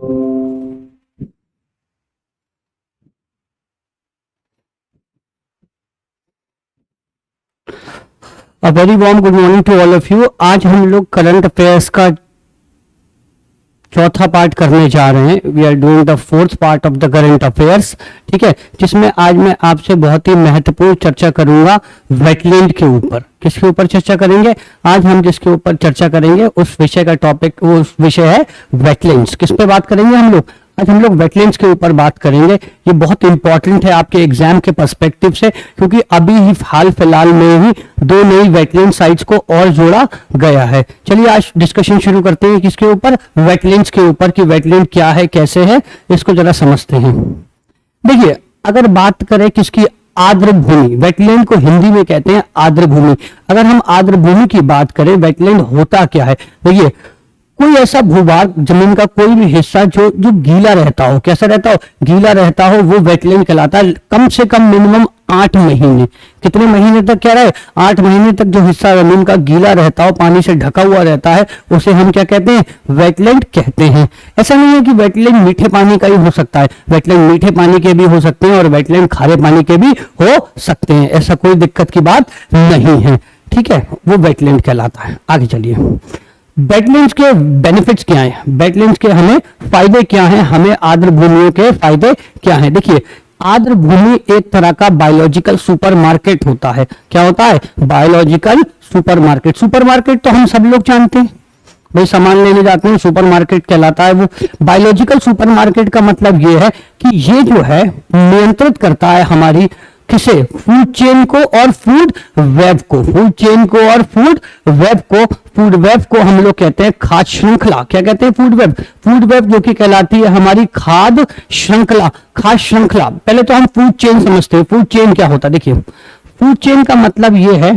A very warm good morning to all of you. आज हम लोग करंट अफेयर्स का चौथा पार्ट करने जा रहे हैं। We are doing the fourth part of the current affairs, ठीक है, जिसमें आज मैं आपसे बहुत ही महत्वपूर्ण चर्चा करूंगा वेटलैंड के ऊपर। किसके ऊपर चर्चा करेंगे? आज हम जिसके ऊपर चर्चा करेंगे उस विषय का टॉपिक, उस विषय है वेटलैंड्स। किस पे बात करेंगे हम लोग? आज हम लोग वेटलैंड्स के ऊपर बात करेंगे। ये बहुत इंपॉर्टेंट है आपके एग्जाम के पर्सपेक्टिव से, क्योंकि अभी ही हाल फिलहाल में ही 2 नई वेटलैंड साइट्स को और जोड़ा गया है। चलिए आज डिस्कशन शुरू करते हैं। किसके ऊपर? वेटलैंड्स के ऊपर, कि वेटलैंड क्या है, कैसे है, इसको जरा समझते हैं। देखिए, अगर बात करें किसकी, आर्द्र भूमि, वेटलैंड को हिंदी में कहते हैं आर्द्र भूमि। अगर हम आर्द्र भूमि की बात करें, वेटलैंड होता क्या है? देखिए, कोई ऐसा भूभाग, जमीन का कोई भी हिस्सा जो जो गीला रहता हो, कैसा रहता हो? गीला रहता हो, वो वेटलैंड कहलाता है। कम से कम मिनिमम 8 महीने, कितने महीने तक कह रहा है? 8 महीने तक जो हिस्सा जमीन का गीला रहता हो, पानी से ढका हुआ रहता है, उसे हम क्या कहते हैं? वेटलैंड कहते हैं। ऐसा नहीं है कि वेटलैंड मीठे पानी का ही हो सकता है, वेटलैंड मीठे पानी के भी हो सकते हैं और वेटलैंड खारे पानी के भी हो सकते हैं। ऐसा कोई दिक्कत की बात नहीं है, ठीक है, वो वेटलैंड कहलाता है। आगे चलिए, वेटलैंड्स के बेनिफिट्स क्या हैं? वेटलैंड्स के हमें फायदे क्या हैं? हमें आर्द्र भूमियों के फायदे क्या हैं? देखिए, आर्द्र भूमि एक तरह का बायोलॉजिकल सुपरमार्केट होता है। क्या होता है? Biological supermarket. सुपरमार्केट तो हम सब लोग जानते हैं, भाई सामान लेने जाते हैं, सुपरमार्केट कहलाता है वो। बायोलॉजिकल सुपरमार्केट का मतलब ये है कि ये जो है नियंत्रित करता है हमारी किसे? फूड चेन को और फूड वेब को। फूड चेन को और फूड वेब को। फूड वेब को हम लोग कहते हैं खाद्य श्रृंखला। क्या कहते हैं? Food web. फूड वेब जो कि कहलाती है हमारी खाद्य श्रृंखला। खाद्य श्रृंखला, पहले तो हम फूड चेन समझते हैं। फूड चेन क्या होता है? देखिए, फूड चेन का मतलब ये है,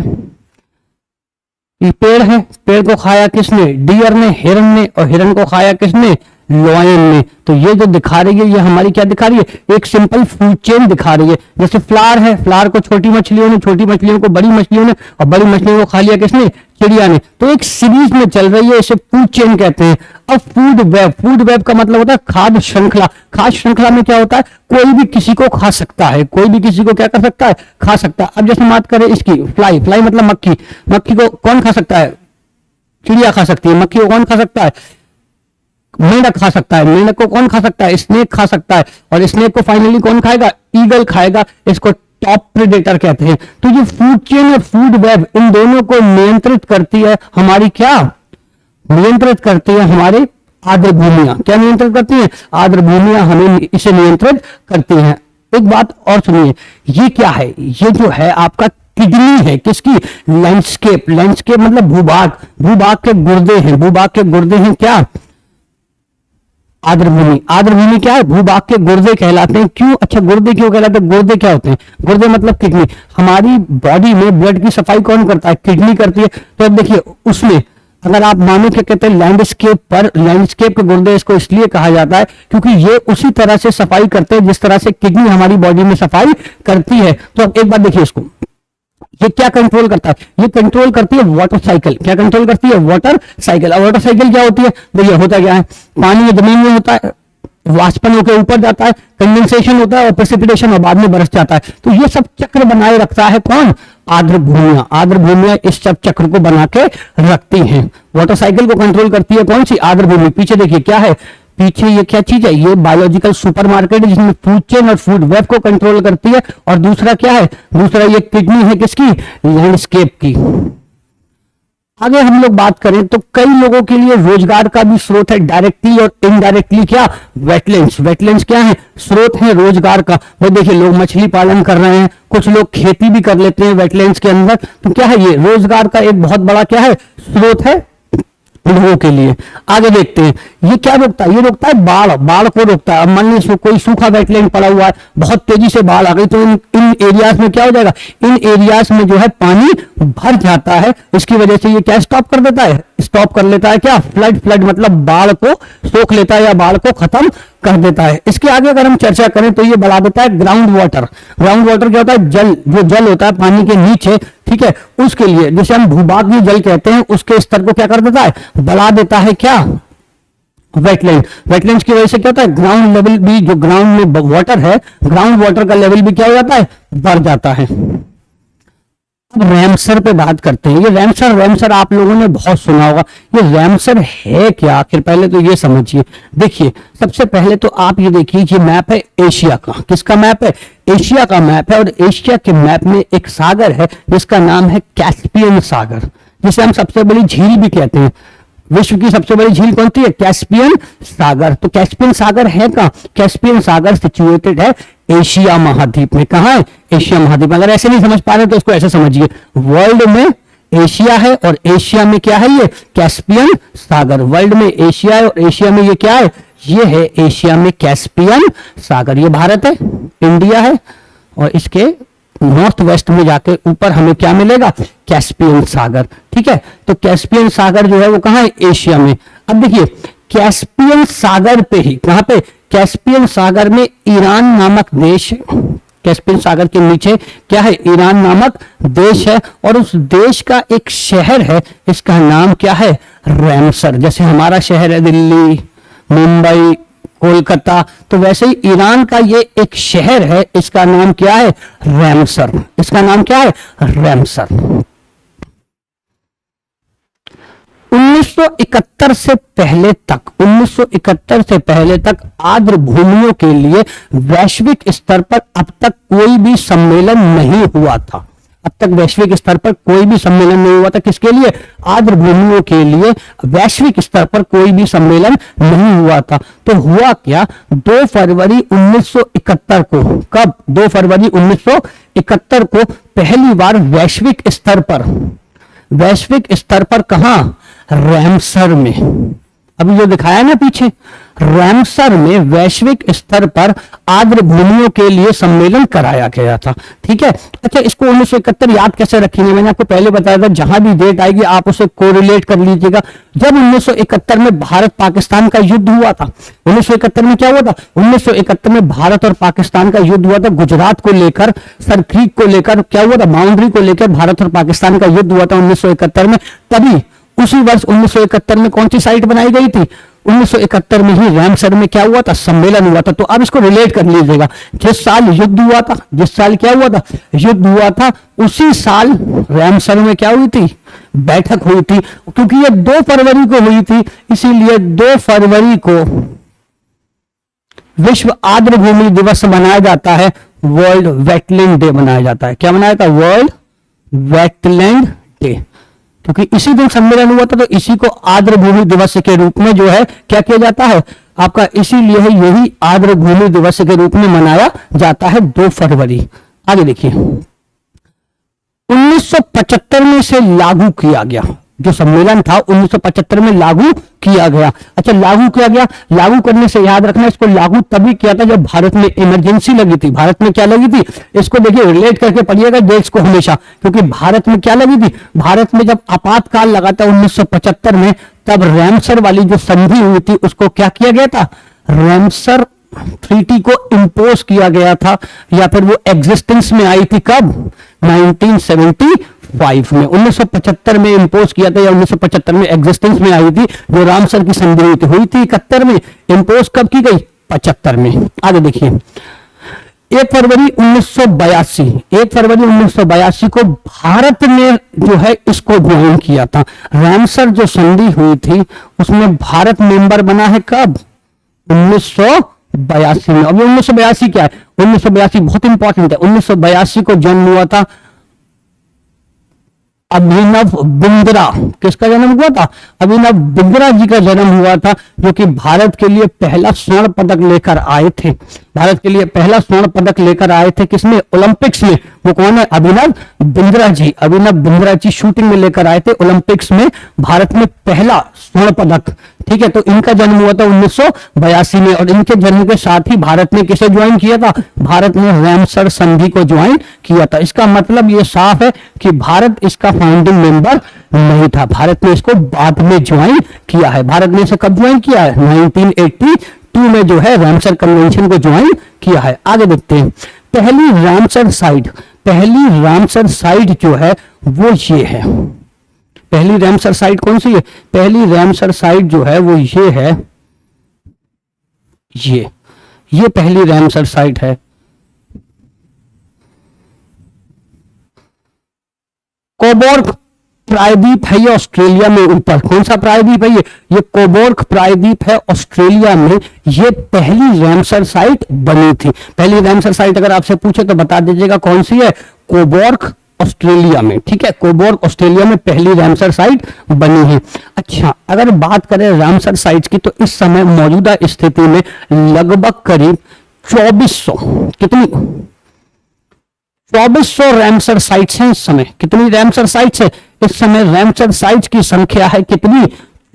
ये पेड़ है, पेड़ को खाया किसने? डियर ने, हिरन ने, और हिरन को खाया किसने? लॉयन ने। तो ये जो दिखा रही है, ये हमारी क्या दिखा रही है? एक सिंपल फूड चेन दिखा रही है। जैसे फ्लावर है, फ्लावर को छोटी मछलियों ने, छोटी मछलियों को बड़ी मछलियों ने, और बड़ी मछलियों को खा लिया किसने? चिड़िया ने। तो एक सीरीज में चल रही है, इसे फूड चेन कहते हैं। अब फूड वेब, फूड वेब का मतलब होता है खाद्य श्रृंखला। खाद्य श्रृंखला में क्या होता है? कोई भी किसी को खा सकता है, कोई भी किसी को क्या कर सकता है? खा सकता है। अब जैसे बात करें इसकी, फ्लाई, फ्लाई मतलब मक्खी। मक्खी को कौन खा सकता है? चिड़िया खा सकती है। मक्खी को कौन खा सकता है? मेंढक खा सकता है। मेंढक को कौन खा सकता है? स्नेक खा सकता है। और स्नेक को फाइनली कौन खाएगा? ईगल खाएगा। इसको टॉप प्रेडेटर कहते हैं। तो ये फूड चेन और फूड वेब, इन दोनों को नियंत्रित करती है हमारी क्या? नियंत्रित करती है हमारी आर्द्र भूमियां। क्या नियंत्रित करती हैं? आर्द्र भूमियां हमें इसे नियंत्रित करती हैं। एक बात और सुनिए, ये क्या है? ये जो है आपका किडनी है। किसकी? लैंडस्केप। लैंडस्केप मतलब भूभाग। भूभाग के गुर्दे हैं। भूभाग के गुर्दे हैं क्या? आर्द्र भूमि। आर्द्र भूमि क्या है? भूभाग के गुर्दे कहलाते हैं। क्यों? अच्छा, गुर्दे क्यों कहलाते हैं? गुर्दे क्या होते हैं? गुर्दे मतलब किडनी। हमारी बॉडी में ब्लड की सफाई कौन करता है? किडनी करती है। तो अब देखिए, उसमें अगर आप मानो, क्या कहते हैं, लैंडस्केप पर, लैंडस्केप के गुर्दे इसको इसलिए कहा जाता है क्योंकि ये उसी तरह से सफाई करते हैं जिस तरह से किडनी हमारी बॉडी में सफाई करती है। तो अब एक बात देखिए, इसको ये क्या कंट्रोल करता है? ये कंट्रोल करती है वाटर साइकिल। क्या कंट्रोल करती है? Water cycle. और वाटर साइकिल क्या होती है? देखिए, होता क्या है? पानी जमीन में होता है, वाष्पन होकर ऊपर जाता है, कंडेंसेशन होता है और प्रेसिपिटेशन, और बाद में बरस जाता है। तो ये सब चक्र बनाए रखता है कौन? आर्द्र भूमियां। आर्द्र भूमियां इस सब चक्र को बना के रखती हैं। वाटर साइकिल को कंट्रोल करती है कौन सी? आर्द्र भूमि। पीछे देखिए क्या है? पीछे ये क्या चीज है? ये बायोलॉजिकल सुपरमार्केट है जिसमें फूड चेन और फूड वेब को कंट्रोल करती है। और दूसरा क्या है? दूसरा ये किडनी है किसकी? लैंडस्केप की। आगे हम लोग बात करें तो कई लोगों के लिए रोजगार का भी स्रोत है, डायरेक्टली और इनडायरेक्टली। क्या? वेटलैंड्स। वेटलैंड्स क्या है? स्रोत है रोजगार का। भाई देखिए, लोग मछली पालन कर रहे हैं, कुछ लोग खेती भी कर लेते हैं वेटलैंड्स के अंदर। तो क्या है? ये रोजगार का एक बहुत बड़ा क्या है? स्रोत है लोगों के लिए। आगे देखते हैं, ये क्या रोकता है? ये रोकता है बाढ़। बाढ़ को रोकता है। अब मान लीजिए कोई सूखा वेटलैंड पड़ा हुआ है, बहुत तेजी से बाढ़ आ गई, तो इन एरियाज में क्या हो जाएगा? इन एरियाज में जो है पानी भर जाता है। इसकी वजह से ये क्या स्टॉप कर देता है? स्टॉप कर लेता है क्या? फ्लड। फ्लड मतलब बाढ़ को सोख लेता है या बाढ़ को खत्म कर देता है। इसके आगे अगर हम चर्चा करें तो ये बढ़ा देता है ग्राउंड वाटर। ग्राउंड वाटर क्या होता है? जल। जो जल होता है पानी के नीचे, ठीक है, उसके लिए, जिसे हम भूभागीय जल कहते हैं, उसके स्तर को क्या कर देता है? बढ़ा देता है। क्या? वेटलैंड। वेटलैंड्स की वजह से क्या होता है, ग्राउंड लेवल भी, जो ग्राउंड में वाटर है, ग्राउंड वाटर का लेवल भी क्या हो जाता है, बढ़ जाता है। अब रैमसर पे बात करते हैं। ये रैमसर, रैमसर आप लोगों ने बहुत सुना होगा। ये रैमसर है क्या आखिर, पहले तो ये समझिए। देखिए सबसे पहले तो आप ये देखिए, ये मैप है एशिया का। किसका मैप है, एशिया का मैप है। और एशिया के मैप में एक सागर है जिसका नाम है कैस्पियन सागर, जिसे हम सबसे बड़ी झील भी कहते हैं। विश्व की सबसे बड़ी झील कौन सी है, कैस्पियन सागर। तो कैस्पियन सागर है कहाँ, कैस्पियन सागर सिचुएटेड है एशिया महाद्वीप में। कहाँ है, एशिया महाद्वीप में। अगर ऐसे नहीं समझ पा रहे तो इसको ऐसे समझिए, वर्ल्ड में एशिया है और एशिया में क्या है, ये कैस्पियन सागर। वर्ल्ड में एशिया है और एशिया में ये क्या है, ये है एशिया में कैस्पियन सागर। ये भारत है, इंडिया है, और इसके नॉर्थ वेस्ट में जाके ऊपर हमें क्या मिलेगा, कैस्पियन सागर। ठीक है, तो कैस्पियन सागर जो है वो कहाँ है, एशिया में। अब देखिए कैस्पियन सागर पे ही, कहां पे, कैस्पियन सागर में ईरान नामक देश है। कैस्पियन सागर के नीचे क्या है, ईरान नामक देश है। और उस देश का एक शहर है, इसका नाम क्या है, रैमसर। जैसे हमारा शहर है दिल्ली, मुंबई, कोलकाता, तो वैसे ही ईरान का ये एक शहर है, इसका नाम क्या है, रैमसर। इसका नाम क्या है, रैमसर। 1971 से पहले तक, 1971 से पहले तक आर्द्र भूमियों के लिए वैश्विक स्तर पर अब तक कोई भी सम्मेलन नहीं हुआ था। अब तक वैश्विक स्तर पर कोई भी सम्मेलन नहीं हुआ था। किसके लिए, आर्द्र भूमियों के लिए वैश्विक स्तर पर कोई भी सम्मेलन नहीं हुआ था। तो हुआ क्या, 2 फरवरी 1971 को, कब, 2 फरवरी 1971 को पहली बार वैश्विक स्तर पर, वैश्विक स्तर पर कहां, रैमसर में। अभी जो दिखाया ना पीछे, रैमसर में वैश्विक स्तर पर आर्द्र भूमियों के लिए सम्मेलन कराया गया था। ठीक है, अच्छा इसको 1971 याद कैसे रखेंगे, मैंने आपको पहले बताया था, जहां भी डेट आएगी आप उसे कोरिलेट कर लीजिएगा। जब 1971 में भारत पाकिस्तान का युद्ध हुआ था, 1971 में क्या हुआ था, 1971 में भारत और पाकिस्तान का युद्ध हुआ था। गुजरात को लेकर, सर क्रीक को लेकर क्या हुआ था, बाउंड्री को लेकर भारत और पाकिस्तान का युद्ध हुआ था 1971 में। तभी उसी वर्ष 1971 में कौन सी साइट बनाई गई थी, 1971 में ही रैमसर में क्या हुआ था, सम्मेलन हुआ था। तो अब इसको रिलेट कर लीजिएगा, जिस साल युद्ध हुआ था, जिस साल क्या हुआ था, युद्ध हुआ था, उसी साल रैमसर में क्या हुई थी, बैठक हुई थी। क्योंकि ये 2 फरवरी को हुई थी, इसीलिए 2 फरवरी को विश्व आर्द्र भूमि दिवस मनाया जाता है, वर्ल्ड वेटलैंड डे मनाया जाता है। क्या मनाया जाता है, वर्ल्ड वेटलैंड डे। क्योंकि इसी दिन सम्मेलन हुआ था, तो इसी को आर्द्र भूमि दिवस के रूप में जो है क्या किया जाता है आपका, इसीलिए यही आर्द्र भूमि दिवस के रूप में मनाया जाता है 2 फरवरी। आगे देखिए, 1975 में इसे लागू किया गया, जो सम्मेलन था 1975 में लागू किया गया। अच्छा लागू किया गया, लागू करने से याद रखना, इसको लागू तभी किया था जब भारत में इमरजेंसी लगी थी। भारत में क्या लगी थी, इसको देखिए रिलेट करके पढ़िएगा देश को हमेशा, क्योंकि भारत में क्या लगी थी, भारत में जब आपातकाल लगा था 1975 में, तब रैमसर वाली जो संधि हुई थी उसको क्या किया गया था, रैमसर ट्रीटी को इंपोज किया गया था, या फिर वो एग्जिस्टेंस में आई थी कब, 1975 में, 1975 में इंपोज किया था, या 1975 में एग्जिस्टेंस में आई थी। जो रामसर की संधि हुई थी 71 में, इंपोज कब की गई, 75 में। आगे देखिए, 1 फरवरी 1982, 1 फरवरी 1982 को भारत ने जो है इसको ज्वाइन किया था। रामसर जो संधि हुई थी उसमें भारत मेंबर बना है कब, 1982 में। अब 1982 क्या है, 1982 बहुत इंपॉर्टेंट है। 1982 को जन्म हुआ था अभिनव बिंद्रा। किसका जन्म हुआ था, अभिनव बिंद्रा जी का जन्म हुआ था, जो कि भारत के लिए पहला स्वर्ण पदक लेकर आए थे। भारत के लिए पहला स्वर्ण पदक लेकर आए थे, किसमें, ओलंपिक्स में। वो कौन है, अभिनव बिंद्रा जी। अभिनव बिंद्रा जी शूटिंग में लेकर आए थे ओलंपिक्स में, भारत में पहला स्वर्ण पदक। ठीक है, तो इनका जन्म हुआ था 1982 में, और इनके जन्म के साथ ही भारत ने किसे ज्वाइन किया था, भारत ने रैमसर संधि को ज्वाइन किया था। इसका मतलब ये साफ है कि भारत इसका फाउंडिंग मेंबर नहीं था, भारत ने इसको बाद में ज्वाइन किया है। भारत ने इसे कब ज्वाइन किया है, 1982 में जो है रैमसर कन्वेंशन को ज्वाइन किया है। आगे देखते हैं, पहली रामसर साइट, पहली रामसर साइट जो है वो ये है। पहली रामसर साइट कौन सी है, पहली रामसर साइट जो है वो ये है, ये पहली रामसर साइट है। कोबोर्ग प्रायद्वीप है ये ऑस्ट्रेलिया में ऊपर। कौन सा प्रायद्वीप है ये कोबोर्ग प्रायद्वीप है ऑस्ट्रेलिया में। ये पहली रामसर साइट बनी थी। पहली रामसर साइट अगर आपसे पूछे तो बता दीजिएगा कौन सी है, कोबोर्ग ऑस्ट्रेलिया में। ठीक है, कोबोर्ग ऑस्ट्रेलिया में पहली रामसर साइट बनी है। अच्छा, अगर बात करें रामसर साइट की तो इस समय मौजूदा स्थिति में लगभग करीब 2400 कितनी 2400 रामसर साइट्स हैं इस समय। कितनी रामसर साइट्स है इस समय? रामसर साइट्स की संख्या है कितनी?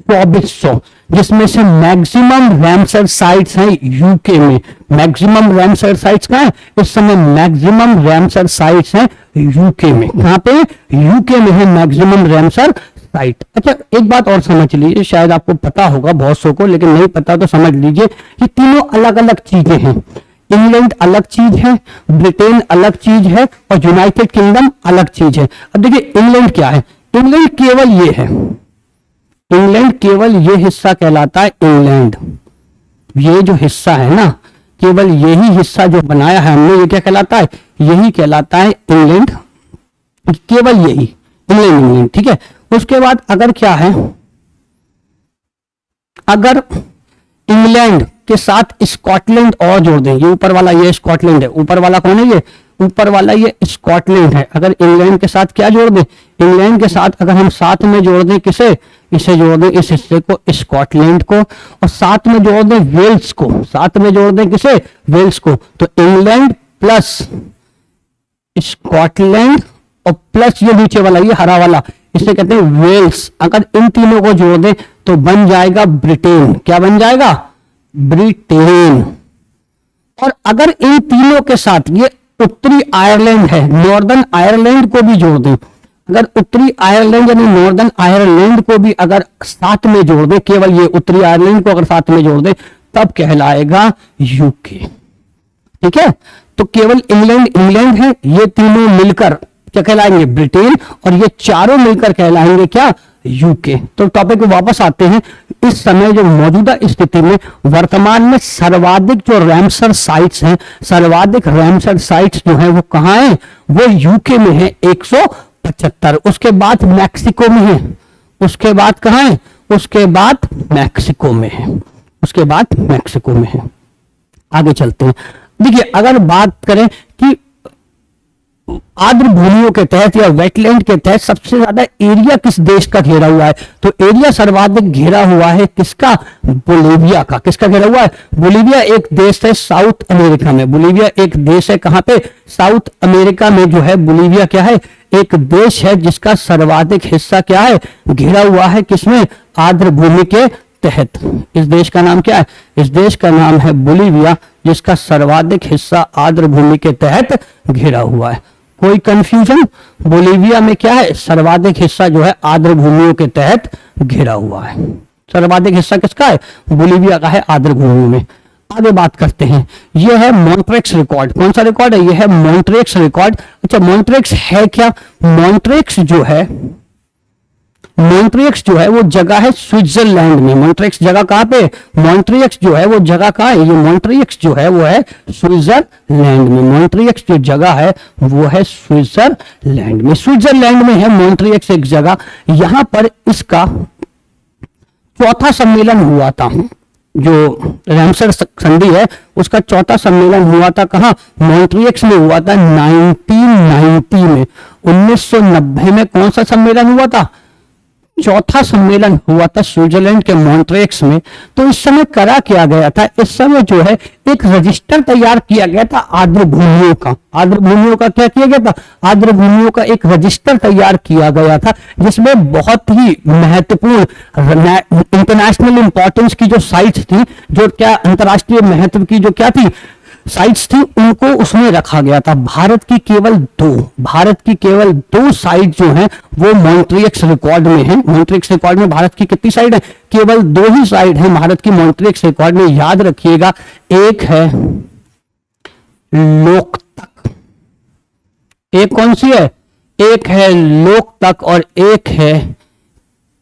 2400, जिसमें से मैक्सिमम रामसर साइट्स हैं यूके में। मैक्सिमम रामसर साइट्स कहां है इस समय? मैक्सिमम रामसर साइट्स हैं यूके में। कहां पे? यूके में है मैक्सिमम रामसर साइट। अच्छा, एक बात और समझ लीजिए, शायद आपको पता होगा बहुत सौ को, लेकिन नहीं पता तो समझ लीजिए, ये तीनों अलग अलग चीजें हैं। इंग्लैंड अलग चीज है, ब्रिटेन अलग चीज है और यूनाइटेड किंगडम अलग चीज है। अब देखिए इंग्लैंड क्या है, इंग्लैंड केवल ये है, इंग्लैंड केवल ये हिस्सा कहलाता है इंग्लैंड। ये जो हिस्सा है ना, केवल यही हिस्सा जो बनाया है हमने, ये क्या कहलाता है? यही कहलाता है इंग्लैंड, केवल यही इंग्लैंड। ठीक है, उसके बाद अगर क्या है, अगर इंग्लैंड के साथ स्कॉटलैंड और जोड़ दें, ये ऊपर वाला ये स्कॉटलैंड है, ऊपर वाला कौन है? ये ऊपर वाला ये स्कॉटलैंड है। अगर इंग्लैंड के साथ क्या जोड़ दें, इंग्लैंड के साथ अगर हम साथ में जोड़ दें किसे? इसे जोड़ दें, इस हिस्से को, स्कॉटलैंड को, और साथ में जोड़ दें वेल्स को। साथ में जोड़ दें किसे? वेल्स को। तो इंग्लैंड प्लस स्कॉटलैंड और प्लस ये नीचे वाला ये हरा वाला, इसे कहते हैं वेल्स। अगर इन तीनों को जोड़ दें तो बन जाएगा ब्रिटेन। क्या बन जाएगा? ब्रिटेन। और अगर इन तीनों के साथ ये उत्तरी आयरलैंड है, नॉर्दर्न आयरलैंड को भी जोड़ दें, अगर उत्तरी आयरलैंड यानी नॉर्दर्न आयरलैंड को भी अगर साथ में जोड़ दें, केवल ये उत्तरी आयरलैंड को अगर साथ में जोड़ दें, तब कहलाएगा यूके। ठीक है, तो केवल इंग्लैंड है, ये तीनों मिलकर क्या कहलाएंगे? ब्रिटेन, और ये चारों मिलकर कहलाएंगे क्या? यूके। तो टॉपिक पे वापस आते हैं। इस समय जो मौजूदा स्थिति में वर्तमान में सर्वाधिक जो रामसर साइट्स हैं, सर्वाधिक रामसर साइट्स जो है वो कहां है? वो यूके में है 175। उसके बाद मैक्सिको में है। उसके बाद कहां है? उसके बाद मैक्सिको में है। उसके बाद मैक्सिको में है। आगे चलते हैं। देखिए, अगर बात करें कि आर्द्र भूमियों के तहत या वेटलैंड के तहत सबसे ज्यादा एरिया किस देश का घेरा हुआ है, तो एरिया सर्वाधिक घेरा हुआ है किसका? बोलीविया का। किसका घेरा हुआ है? बोलीविया एक देश है साउथ अमेरिका में। बोलीविया एक देश है कहां पे? साउथ अमेरिका में जो है बोलीविया क्या है? एक देश है जिसका सर्वाधिक हिस्सा क्या है? घिरा हुआ है किसमें? आर्द्र भूमि के तहत। इस देश का नाम क्या है? इस देश का नाम है बोलीविया, जिसका सर्वाधिक हिस्सा आर्द्र भूमि के तहत घिरा हुआ है। कोई कंफ्यूजन? बोलीविया में क्या है? सर्वाधिक हिस्सा जो है आर्द्र भूमियों के तहत घिरा हुआ है। सर्वाधिक हिस्सा किसका है? बोलीविया का है आर्द्र भूमि में। आगे बात करते हैं। यह है मॉन्ट्रेक्स रिकॉर्ड। कौन सा रिकॉर्ड है? यह है मॉन्ट्रेक्स रिकॉर्ड। अच्छा, मॉन्ट्रेक्स है क्या? मॉन्ट्रेक्स जो है, मॉन्ट्रियक्स जो है वो जगह है स्विट्जरलैंड में। मॉन्ट्रियक्स जगह कहां पे? मॉन्ट्रियक्स जो है वो जगह कहां है? ये मॉन्ट्रियक्स जो है वो है स्विट्जरलैंड में। मॉन्ट्रियक्स जो जगह है वो है स्विट्जरलैंड में। स्विट्जरलैंड में है मॉन्ट्रियक्स एक जगह। यहां पर इसका चौथा सम्मेलन हुआ था। जो रामसर संधि है उसका चौथा सम्मेलन हुआ था कहां? मॉन्ट्रियक्स में हुआ था 1990 में। 1990 में कौन सा सम्मेलन हुआ था? चौथा सम्मेलन हुआ था स्विट्जरलैंड के मॉन्ट्रियक्स में। तो इस समय करा किया गया था, इस समय जो है एक रजिस्टर तैयार किया गया था आर्द्र भूमियों का। आर्द्र भूमियों का क्या किया गया था? आर्द्र भूमियों का एक रजिस्टर तैयार किया गया था, जिसमें बहुत ही महत्वपूर्ण इंटरनेशनल इंपॉर्टेंस की जो साइट्स थी, जो क्या अंतरराष्ट्रीय महत्व की जो क्या थी साइट्स थी, उनको उसमें रखा गया था। भारत की केवल दो साइट जो हैं वो मॉन्ट्रियक्स रिकॉर्ड में है। मॉन्ट्रियक्स रिकॉर्ड में भारत की कितनी साइट है? केवल 2 ही साइट है भारत की मॉन्ट्रियक्स रिकॉर्ड में। याद रखिएगा, एक है लोकतक। एक कौन सी है? एक है लोकतक और एक है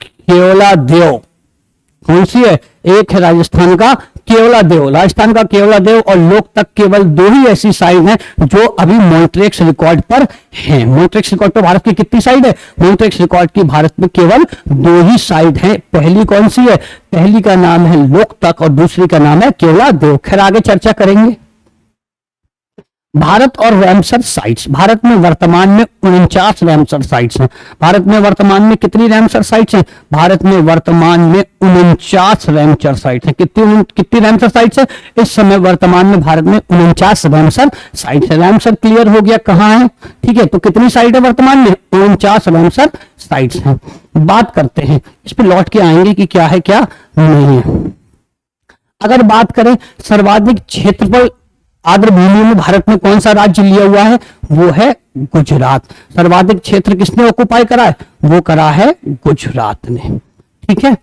केवलादेव। कौन सी है? एक है राजस्थान का केवलादेव, राजस्थान का केवलादेव, और लोकतक केवल दो ही ऐसी साइट हैं जो अभी मॉन्ट्रेक्स रिकॉर्ड पर हैं। मॉन्ट्रेक्स रिकॉर्ड पर भारत की कितनी साइट है? मॉन्ट्रेक्स रिकॉर्ड की भारत में केवल दो ही साइट है। पहली कौन सी है? पहली का नाम है लोकतक और दूसरी का नाम है केवलादेव। खैर आगे चर्चा करेंगे। भारत और रैमसर साइट्स, भारत में वर्तमान में 49 रैमसर साइट्स हैं। भारत में वर्तमान में कितनी रैमसर साइट्स हैं? भारत में वर्तमान में 49 रैमसर साइट्स हैं। कितनी रैमसर साइट्स हैं? इस समय वर्तमान में भारत में 49 रैमसर साइट्स है। रैमसर क्लियर हो गया कहाँ है? ठीक है, तो कितनी साइट है वर्तमान में? 49 रैमसर साइट्स हैं। बात करते हैं, इस पर लौट के आएंगे कि क्या है क्या नहीं है। अगर बात करें सर्वाधिक क्षेत्रफल आर्द्र भूमि में भारत में कौन सा राज्य लिया हुआ है? वो है गुजरात। सर्वाधिक क्षेत्र किसने ऑक्युपाई करा है? वो करा है गुजरात ने। ठीक है,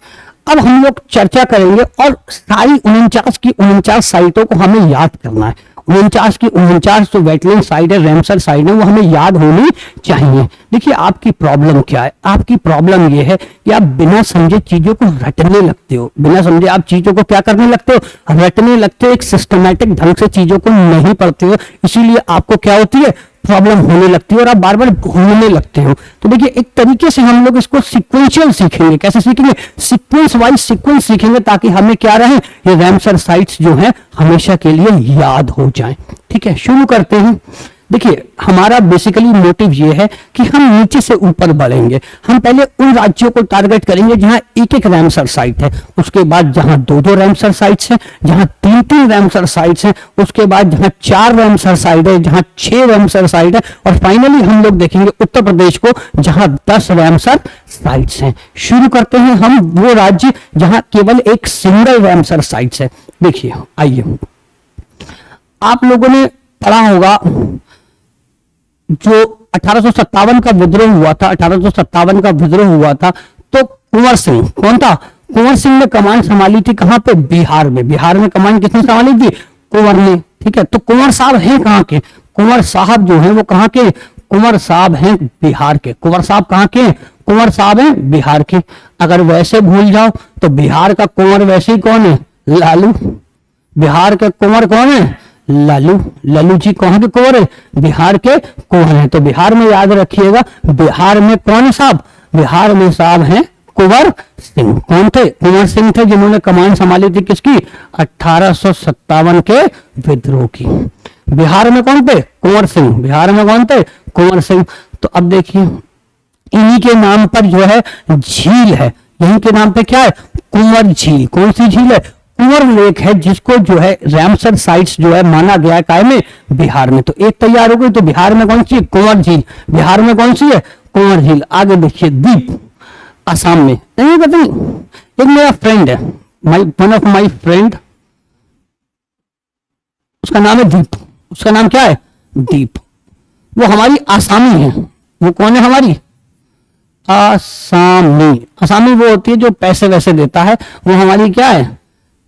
अब हम लोग चर्चा करेंगे और सारी 49 की 49 साइटों को हमें याद करना है। 49 की 49 जो वेटलैंड साइट है, रैमसर साइट है, वो हमें याद होनी चाहिए। देखिए आपकी प्रॉब्लम क्या है? आपकी प्रॉब्लम ये है कि आप बिना समझे चीजों को रटने लगते हो। बिना समझे आप चीजों को क्या करने लगते हो? रटने लगते हो। एक सिस्टमैटिक ढंग से चीजों को नहीं पढ़ते हो, इसीलिए आपको क्या होती है? प्रॉब्लम होने लगती है और आप बार बार घूमने लगते हो। तो देखिए एक तरीके से हम लोग इसको सीक्वेंशियल सीखेंगे। कैसे सीखेंगे? सीक्वेंस वाइज सीक्वेंस सीखेंगे, ताकि हमें क्या रहे, ये रैमसर साइट्स जो हैं हमेशा के लिए याद हो जाएं। ठीक है, शुरू करते हैं। देखिए हमारा बेसिकली मोटिव ये है कि हम नीचे से ऊपर बढ़ेंगे। हम पहले उन राज्यों को टारगेट करेंगे जहां एक एक रैमसर साइट है, उसके बाद जहां दो दो रैमसर साइट्स हैं, जहां तीन तीन रैमसर साइट्स हैं, उसके बाद जहां 4 रैमसर साइट है, जहां 6 रैमसर साइट है, और फाइनली हम लोग देखेंगे उत्तर प्रदेश को जहां 10 रैमसर साइट्स हैं। शुरू करते हैं हम वो राज्य जहां केवल एक सिंगल रैमसर साइट्स है। देखिए आइए, आप लोगों ने पढ़ा होगा जो 1857 का विद्रोह हुआ था, 1857 का विद्रोह हुआ था, तो कुंवर सिंह कौन था? कुंवर सिंह ने कमान संभाली थी कहां पे? बिहार में। बिहार में कमान किसने संभाली थी? कुंवर ने। ठीक है, तो कुंवर साहब हैं कहां के? कुंवर साहब जो हैं वो कहां के? कुंवर साहब हैं बिहार के। कुंवर साहब कहां के? कुंवर साहब हैं बिहार के। अगर वैसे भूल जाओ तो बिहार का कुंवर वैसे ही कौन है? लालू। बिहार के कुंवर कौन है? लालू। लालू जी कौन के कुंवर है? बिहार के कुंवर हैं। तो बिहार में याद रखिएगा, बिहार में कौन साहब? बिहार में साहब हैं कुंवर सिंह। कौन थे? कुंवर सिंह थे, जिन्होंने कमान संभाली थी किसकी? 1857 के विद्रोह की। बिहार में कौन थे? कुंवर सिंह। बिहार में कौन थे? कुंवर सिंह। तो अब देखिए इन्हीं के नाम पर जो है झील है, यहीं के नाम पे क्या है? कुंवर झील। कौन सी झील है? कुंवर लेक है, जिसको जो है रैमसर साइट्स जो है माना गया है काय में? बिहार में। तो एक तैयार हो गई। तो बिहार में कौन सी है? कुंवर झील। बिहार में कौन सी है? कुंवर झील। आगे देखिए द्वीप, असम में। नहीं पता नहीं, एक मेरा फ्रेंड है, वन ऑफ माई फ्रेंड, उसका नाम है दीप। उसका नाम क्या है? दीप। वो हमारी आसामी है। वो कौन है हमारी? आसामी। आसामी वो होती है जो पैसे वैसे देता है, वो हमारी क्या है?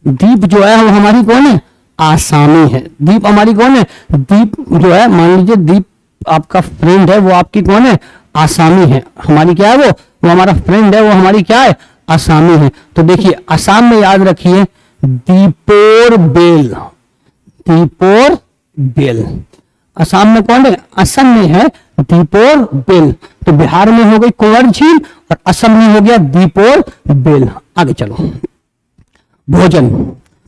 दीप जो है वो हमारी कौन है? आसामी है। दीप हमारी कौन है? दीप जो है, मान लीजिए दीप आपका फ्रेंड है, वो आपकी कौन है? आसामी है। हमारी क्या है? वो हमारा फ्रेंड है, वो हमारी क्या है? आसामी है। तो देखिए असम में याद रखिए दीपोर बेल। दीपोर बेल। असम में कौन है? असम में है दीपोर बेल। तो बिहार में हो गई कुंवर झील और असम में हो गया दीपोर बेल। आगे चलो। भोजन।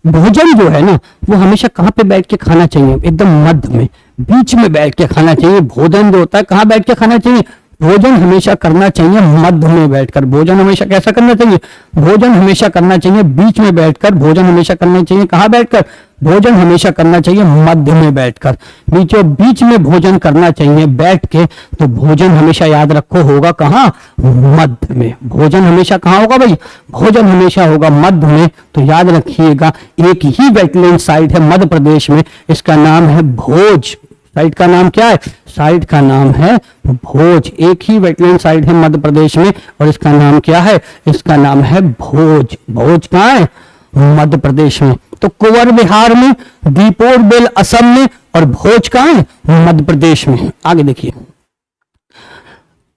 भोजन जो है ना वो हमेशा कहाँ पे बैठ के खाना चाहिए? एकदम मध्य में, बीच में बैठ के खाना चाहिए। भोजन जो होता है कहाँ बैठ के खाना चाहिए? भोजन हमेशा करना चाहिए मध्य में बैठकर। भोजन हमेशा कैसा करना चाहिए? भोजन हमेशा करना चाहिए बीच में बैठकर। भोजन हमेशा करना चाहिए कहाँ बैठकर? भोजन हमेशा करना चाहिए मध्य में बैठकर। बीचों बीच में भोजन करना चाहिए बैठ के। तो भोजन हमेशा याद रखो होगा कहाँ? मध्य में। भोजन हमेशा कहाँ होगा भाई? भोजन हमेशा होगा मध्य में। तो याद रखिएगा एक ही वेटलैंड साइट है मध्य प्रदेश में, इसका नाम है भोज। साइट का नाम क्या है? साइट का नाम है भोज। एक ही वेटलैंड साइट है मध्य प्रदेश में और इसका नाम क्या है? इसका नाम है भोज। भोज कहाँ है? मध्य प्रदेश में। तो कुंवर बिहार में, दीपोर बेल असम में और भोज कहाँ है? मध्य प्रदेश में। आगे देखिए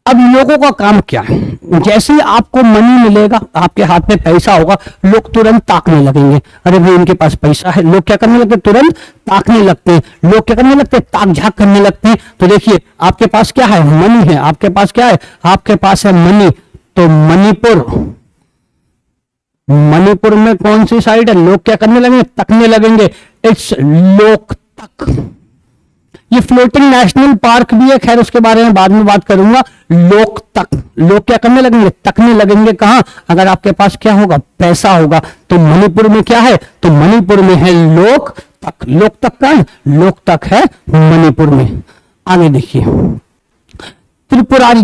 अब लोगों का काम क्या है, जैसे ही आपको मनी मिलेगा, आपके हाथ में पैसा होगा, लोग तुरंत ताकने लगेंगे, अरे भाई इनके पास पैसा है। लोग क्या करने लगते हैं, तुरंत ताकने लगते हैं। लोग क्या करने लगते हैं, ताक झाक करने लगते हैं। तो देखिए आपके पास क्या है, मनी है। आपके पास क्या है, आपके पास है मनी। तो मणिपुर में कौन सी साइड है, लोग क्या करने लगेंगे, तकने लगेंगे। इट्स लोकतक। ये फ्लोटिंग नेशनल पार्क भी है, खैर उसके बारे में बाद में बात करूंगा। लोकतक, लोग क्या करने लगेंगे, तकने लगेंगे। कहां, अगर आपके पास क्या होगा, पैसा होगा। तो मणिपुर में क्या है, तो मणिपुर में है लोकतक। लोकतक का है, लोकतक है मणिपुर में। आगे देखिए, त्रिपुरारी।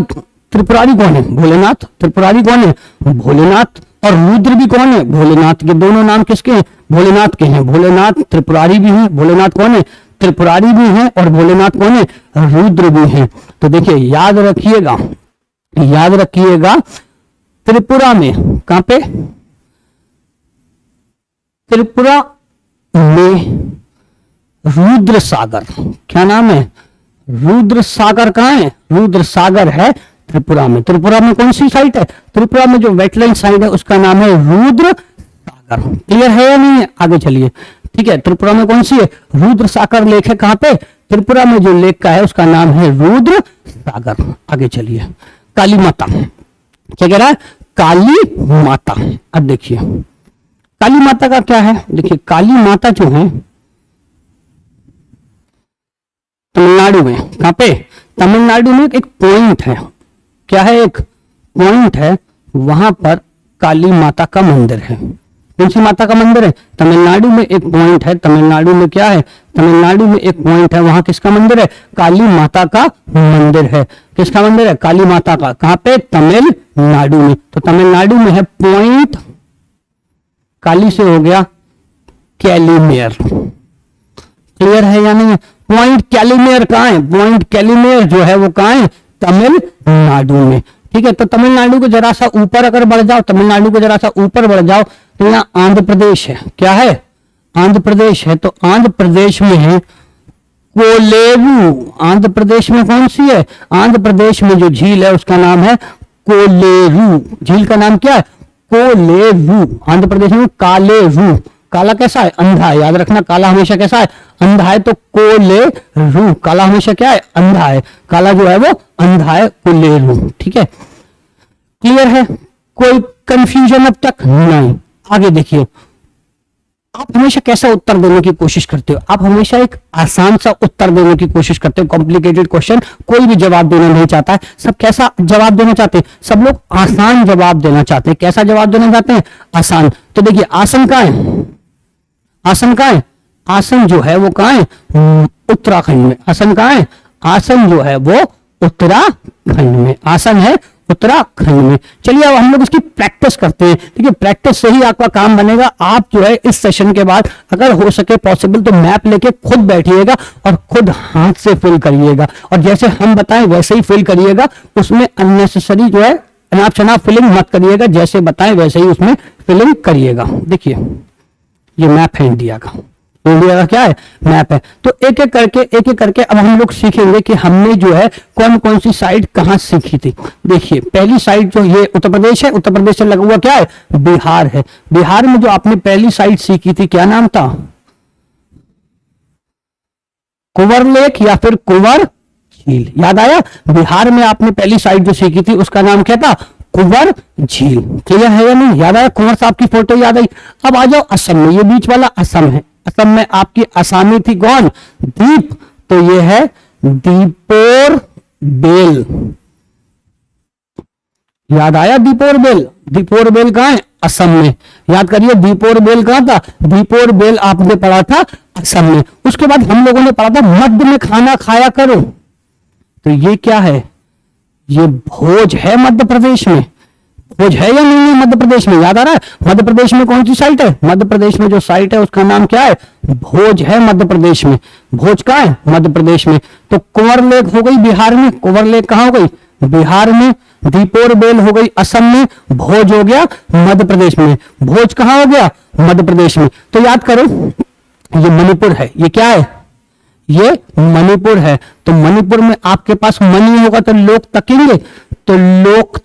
त्रिपुरारी कौन है, भोलेनाथ। त्रिपुरारी कौन है, भोलेनाथ। और रुद्र भी कौन है, भोलेनाथ। के दोनों नाम किसके हैं, भोलेनाथ के हैं। भोलेनाथ त्रिपुरारी भी है, भोलेनाथ कौन है, त्रिपुरारी भी है। और भोलेनाथ कौन है, रुद्र भी है। तो देखिए याद रखिएगा, याद रखिएगा, त्रिपुरा में, कहां पे, त्रिपुरा में रुद्र सागर। क्या नाम है, रुद्र सागर। कहां है, रुद्र सागर है त्रिपुरा में। त्रिपुरा में कौन सी साइट है, त्रिपुरा में जो वेटलैंड साइट है उसका नाम है रुद्र सागर। क्लियर है या नहीं है, आगे चलिए। ठीक है, त्रिपुरा में कौन सी है, रुद्र सागर लेक है। कहां पे, त्रिपुरा में जो लेक का है उसका नाम है रुद्र सागर। आगे चलिए, काली माता। क्या कह रहा है, काली माता। अब देखिए काली माता का क्या है, देखिए काली माता जो है तमिलनाडु में, कहां पे, तमिलनाडु में एक पॉइंट है। क्या है, एक पॉइंट है, वहां पर काली माता का मंदिर है। कौन सी माता का मंदिर है, तमिलनाडु में एक पॉइंट है। तमिलनाडु में क्या है, तमिलनाडु में एक पॉइंट है, वहां किसका मंदिर है, काली माता का मंदिर है। किसका मंदिर है, काली माता का। कहां पे, तमिलनाडु में। तो तमिलनाडु में है पॉइंट, काली से हो गया कैलीमेर। क्लियर है या नहीं, पॉइंट कैलीमेर कहां है, पॉइंट कैलीमेर जो है वो कहां है, तमिलनाडु में। ठीक है, तो तमिलनाडु को जरा सा ऊपर अगर बढ़ जाओ, तमिलनाडु को जरा सा ऊपर बढ़ जाओ तो यहाँ आंध्र प्रदेश है। क्या है, आंध्र प्रदेश है। तो आंध्र प्रदेश में है कोलेरू। आंध्र प्रदेश में कौन सी है, आंध्र प्रदेश में जो झील है उसका नाम है कोलेरू। झील का नाम क्या है, कोलेरू। आंध्र प्रदेश में कालेरू। काला कैसा है, अंधा है। याद रखना, काला हमेशा कैसा है, अंधा है। तो कोलेरू, काला हमेशा क्या है, अंधा है। काला जो है वो अंधा है, कोलेरू। ठीक है, क्लियर है, कोई कंफ्यूजन अब तक नहीं। आगे देखिए, आप हमेशा कैसा उत्तर देने की कोशिश करते हो, आप हमेशा एक आसान सा उत्तर देने की कोशिश करते हो। कॉम्प्लिकेटेड क्वेश्चन कोई भी जवाब देना नहीं चाहता है, सब कैसा जवाब देना चाहते हैं, सब लोग आसान जवाब देना चाहते हैं। कैसा जवाब देना चाहते हैं, आसान। तो देखिए आसन कहां है, आसन कहां है, आसन जो है वो कहां है, उत्तराखंड में। आसन कहां है, आसन जो है वो उत्तराखंड में। आसन है उत्तराखंड में। चलिए अब हम लोग इसकी प्रैक्टिस करते हैं। ठीक है, प्रैक्टिस से ही आपका काम बनेगा। आप जो है इस सेशन के बाद अगर हो सके पॉसिबल तो मैप लेके खुद बैठिएगा और खुद हाथ से फिल करिएगा, और जैसे हम बताएं वैसे ही फिल करिएगा। उसमें अननेसेसरी जो है अनाप शनाप फिलिंग मत करिएगा, जैसे बताएं वैसे ही उसमें फिलिंग करिएगा। देखिए ये मैप है इंडिया का, इंडिया का क्या है, मैप है। तो एक एक करके अब हम लोग सीखेंगे कि हमने जो है कौन कौन सी साइड कहां सीखी थी। देखिए पहली साइड जो ये उत्तर प्रदेश है, उत्तर प्रदेश से लगा हुआ क्या है, बिहार है। बिहार में जो आपने पहली साइड सीखी थी क्या नाम था, कुंवर लेक या फिर कुंवर झील। याद आया, बिहार में आपने पहली साइड जो सीखी थी उसका नाम क्या था, कुंवर झील। क्लियर है या नहीं, याद आया, कुंवर साहब की फोटो याद आई। अब आ जाओ असम में, ये बीच वाला असम है। असम में आपकी आसामी थी कौन, दीप, तो ये है दीपोर बेल। याद आया, दीपोर बेल, दीपोर बेल कहां है, असम में। याद करिए दीपोर बेल कहां था, दीपोर बेल आपने पढ़ा था असम में। उसके बाद हम लोगों ने पढ़ा था मध्य में खाना खाया करो, तो ये क्या है, ये भोज है मध्य प्रदेश में। भोज है या नहीं है मध्य प्रदेश में, याद आ रहा है। मध्य प्रदेश में कौन सी साइट है, मध्य प्रदेश में जो साइट है उसका नाम क्या है, भोज है मध्य प्रदेश में। भोज कहां है, मध्य प्रदेश में। तो कुंवर लेक हो गई बिहार में, कुंवर लेक कहां हो गई, बिहार में। दीपोर बेल हो गई असम में, भोज हो गया मध्य प्रदेश में। भोज कहां हो गया, मध्य प्रदेश में। तो याद करो ये मणिपुर है, ये क्या है, ये मणिपुर है। तो मणिपुर में आपके पास मणि होगा तो लोक तकेंगे, तो लोक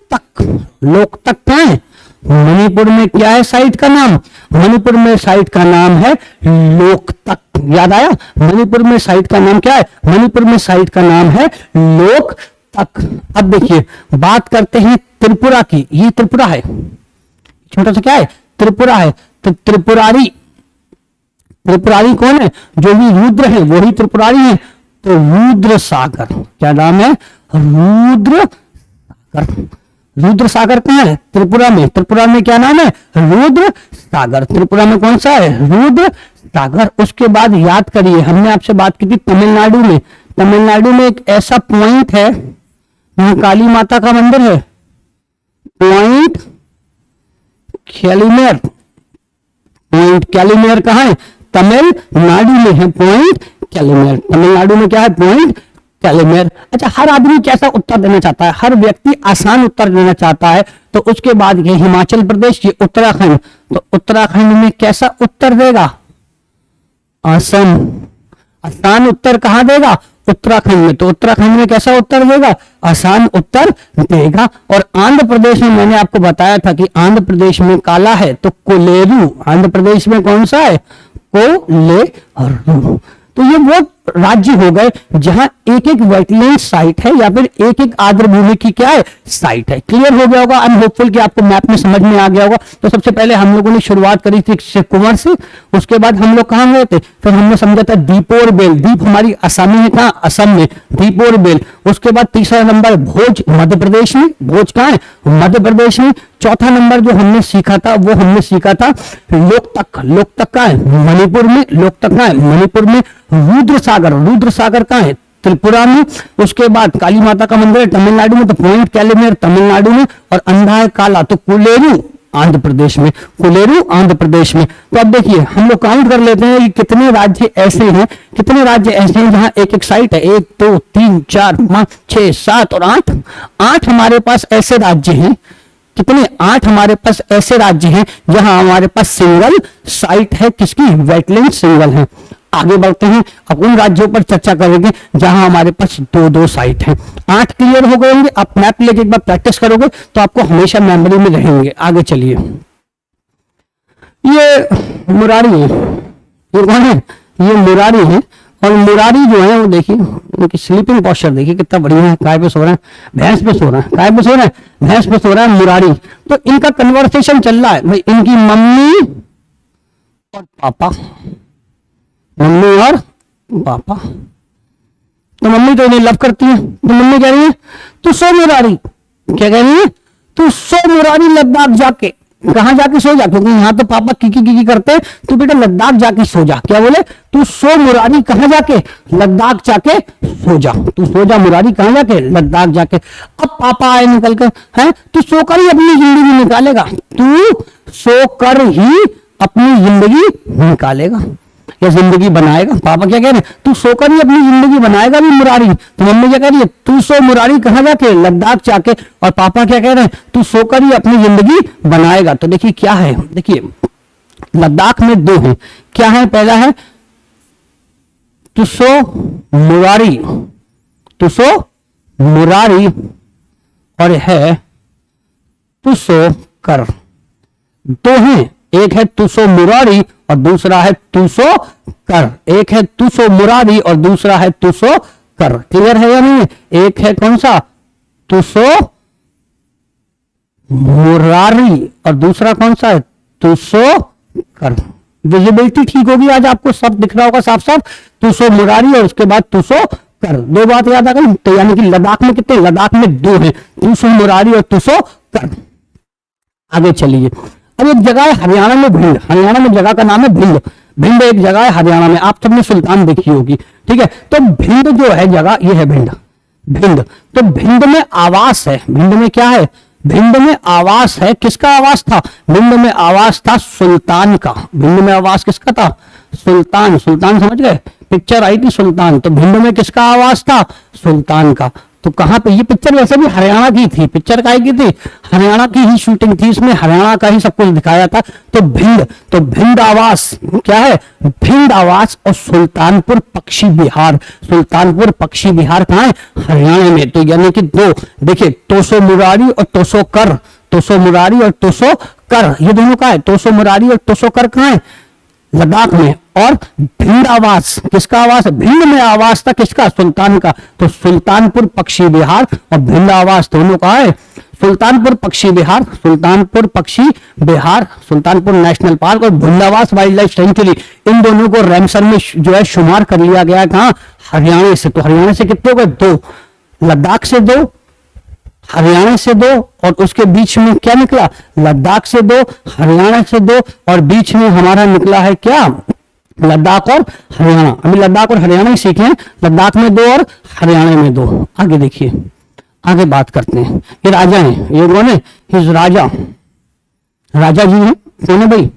तक क्या है? मणिपुर में क्या है साइट का नाम? मणिपुर में साइट का नाम है लोकतक। याद आया? मणिपुर में साइट का नाम क्या है? मणिपुर में साइट का नाम है लोकतक। अब देखिए बात करते हैं त्रिपुरा की। ये त्रिपुरा है, छोटा सा क्या है? त्रिपुरा है। तो त्रिपुरारी कौन है? जो भी रुद्र है वही त्रिपुरारी है। तो रुद्र सागर, क्या नाम है? रुद्र सागर। रुद्र सागर कहाँ है? त्रिपुरा में। त्रिपुरा में क्या नाम है? रुद्र सागर। त्रिपुरा में कौन सा है? रुद्र सागर। उसके बाद याद करिए, हमने आपसे बात की थी तमिलनाडु में। तमिलनाडु में एक ऐसा पॉइंट है, वहां काली माता का मंदिर है, पॉइंट कैलीमेर। पॉइंट कैलीमेर कहाँ है? तमिलनाडु में है पॉइंट कैलीमेर। तमिलनाडु में क्या है? पॉइंट कैलीमेर। अच्छा, हर आदमी कैसा उत्तर देना चाहता है? हर व्यक्ति आसान उत्तर देना चाहता है। तो उसके बाद ये हिमाचल प्रदेश, ये उत्तराखंड। तो उत्तराखंड में कैसा उत्तर देगा? असम। आसान उत्तर कहां देगा? उत्तराखंड में। तो उत्तराखंड में कैसा उत्तर देगा? आसान उत्तर देगा। और आंध्र प्रदेश में मैंने आपको बताया था कि आंध्र प्रदेश में काला है, तो कोलेरू। आंध्र प्रदेश में कौन सा है? कोलेरू। तो ये वो राज्य हो गए जहां एक एक वेटलैंड साइट है या फिर एक एक आर्द्र भूमि की क्या है? साइट है। क्लियर हो गया होगा। आई एम होपफुल कि आपको मैप में समझ में आ गया होगा। तो सबसे पहले हम लोगों ने शुरुआत करी थी कुंवर से, उसके बाद हम लोग कहां गए थे? फिर हमने समझा था दीपोर बेल। दीप हमारी आसामी है, कहां? असम में, दीपोर बेल। उसके बाद तीसरा नंबर भोज, मध्य प्रदेश में। भोज कहां है? मध्य प्रदेश में। चौथा नंबर जो हमने सीखा था वो हमने सीखा था लोकतक। लोकतक कहां है? मणिपुर में। लोकतक कहां है? मणिपुर में। रुद्र सागर कहां है? त्रिपुरा में। उसके बाद काली माता का मंदिर है तमिलनाडु में, तो पॉइंट कैलीमेर तमिलनाडु में। और अंधा है काला, तो कोलेरू आंध्र प्रदेश में। कोलेरू आंध्र प्रदेश में। तो अब देखिए हम लोग काउंट कर लेते हैं कि कितने राज्य ऐसे हैं, कितने राज्य ऐसे हैं जहां एक एक साइट है। 1 2 3 4 5 6 7 और 8। 8 हमारे पास ऐसे राज्य हैं। कितने? 8 हमारे पास ऐसे राज्य हैं जहां हमारे पास सिंगल साइट है। किसकी? वेटलैंड सिंगल है। आगे बढ़ते हैं, अब उन राज्यों पर चर्चा करेंगे जहां हमारे पास 2-2 साइट हैं। 8 क्लियर हो गए होंगे। आप मैप लेके एक बार प्रैक्टिस करोगे तो आपको हमेशा मेमोरी में रहेंगे। आगे चलिए, ये मुरारी है। ये कौन है? ये मुरारी है। और मुरारी जो है वो देखिए, उनकी स्लीपिंग पोस्चर देखिए कितना बढ़िया है। काय पे सो रहा है? भैंस पे सो रहा है। काय पे सो रहा है? भैंस पे सो रहा है मुरारी। तो इनका कन्वर्सेशन चल रहा है भाई, इनकी मम्मी और पापा, मम्मी और पापा। तो मम्मी तो इन्हें लव करती है, तो मम्मी कह रही है तू सो मुरारी। क्या कह रही है? तू सो मुरारी, लद्दाख जाके। कहां जाके सो जा? क्योंकि यहां तो पापा की करते हैं, तो बेटा लद्दाख जाके सो जा। क्या बोले? तू सो मुरारी, कहां जाके? लद्दाख जाके सो जा। तू सो जा मुरारी, कहां जाके? लद्दाख जाके। अब पापा आए निकल कर, है तू सोकर ही अपनी जिंदगी निकालेगा। तू सोकर ही अपनी जिंदगी निकालेगा या जिंदगी बनाएगा। पापा क्या कह रहे हैं? तू सोकर ही अपनी जिंदगी बनाएगा भी मुरारी। तो मम्मी क्या कह रही है? तू सो मुरारी, कहां जाके? लद्दाख जाके। और पापा क्या कह रहे हैं? तू सोकर ही अपनी जिंदगी बनाएगा। तो देखिए क्या है, देखिए लद्दाख में 2 हैं। क्या है? पहला है तू सो मुरारी, तू सो मुरारी, और है तू सो कर। 2 हैं, एक है तू सो मुरारी और दूसरा है तू सो कर। एक है तू सो मुरारी और दूसरा है तू सो कर। क्लियर है या नहीं? एक है कौन सा? तू सो मुरारी और दूसरा कौन सा है? तू सो कर। विजिबिलिटी ठीक होगी आज आपको, सब दिख रहा होगा साफ साफ। तू सो मुरारी और उसके बाद तू सो कर। 2 बात याद आ गई। तो यानी कि लद्दाख में कितने? लद्दाख में 2 हैं, तू सो मुरारी और तू सो कर। आगे चलिए, अब एक जगह है हरियाणा में, भिंड। हरियाणा में जगह का नाम है भिंड। भिंड एक जगह है हरियाणा में, आप सबने सुल्तान देखी होगी, ठीक है। तो भिंड जो है जगह, ये है भिंड। भिंड, तो भिंड में आवास है। भिंड में क्या है? भिंड में आवास है। किसका आवास था? भिंड में आवास था सुल्तान का। भिंड में आवास किसका था? सुल्तान। सुल्तान समझ गए? पिक्चर आई थी सुल्तान। तो भिंड में किसका आवास था? सुल्तान का। तो कहाँ पे, ये पिक्चर वैसे भी हरियाणा की थी, पिक्चर काय की थी, हरियाणा की ही शूटिंग थी, इसमें हरियाणा का ही सब कुछ दिखाया था। तो भिंड आवास क्या है, भिंड आवास और सुल्तानपुर पक्षी विहार, सुल्तानपुर पक्षी विहार कहाँ है, हरियाणा में। तो यानी कि दो, देखिए तोसो मुरारी और तोसो कर, तोसो मुरारी और तोसो कर, ये दोनों का है, तोसो मुरारी और तोसो कर कहाँ है, लद्दाख में। और भिंड आवास, किसका आवास, भिंड में आवास था किसका, सुल्तान का। तो सुल्तानपुर पक्षी विहार और भिंड आवास दोनों का है, सुल्तानपुर पक्षी विहार, सुल्तानपुर पक्षी विहार, सुल्तानपुर नेशनल पार्क और भिंड आवास वाइल्ड लाइफ सेंचुरी, इन दोनों को रैमसर में जो है शुमार कर लिया गया है, कहां, हरियाणा से। तो हरियाणा से कितने हो गए, दो, लद्दाख से दो, हरियाणा से दो, और उसके बीच में क्या निकला, लद्दाख से दो, हरियाणा से दो, और बीच में हमारा निकला है क्या, लद्दाख और हरियाणा। अभी लद्दाख और हरियाणा ही सीखे हैं, लद्दाख में दो और हरियाणा में दो। आगे देखिए, आगे बात करते हैं। ये राजा हैं, ये कौन है, हिज राजा, राजा जी हैं, कौन है भाई,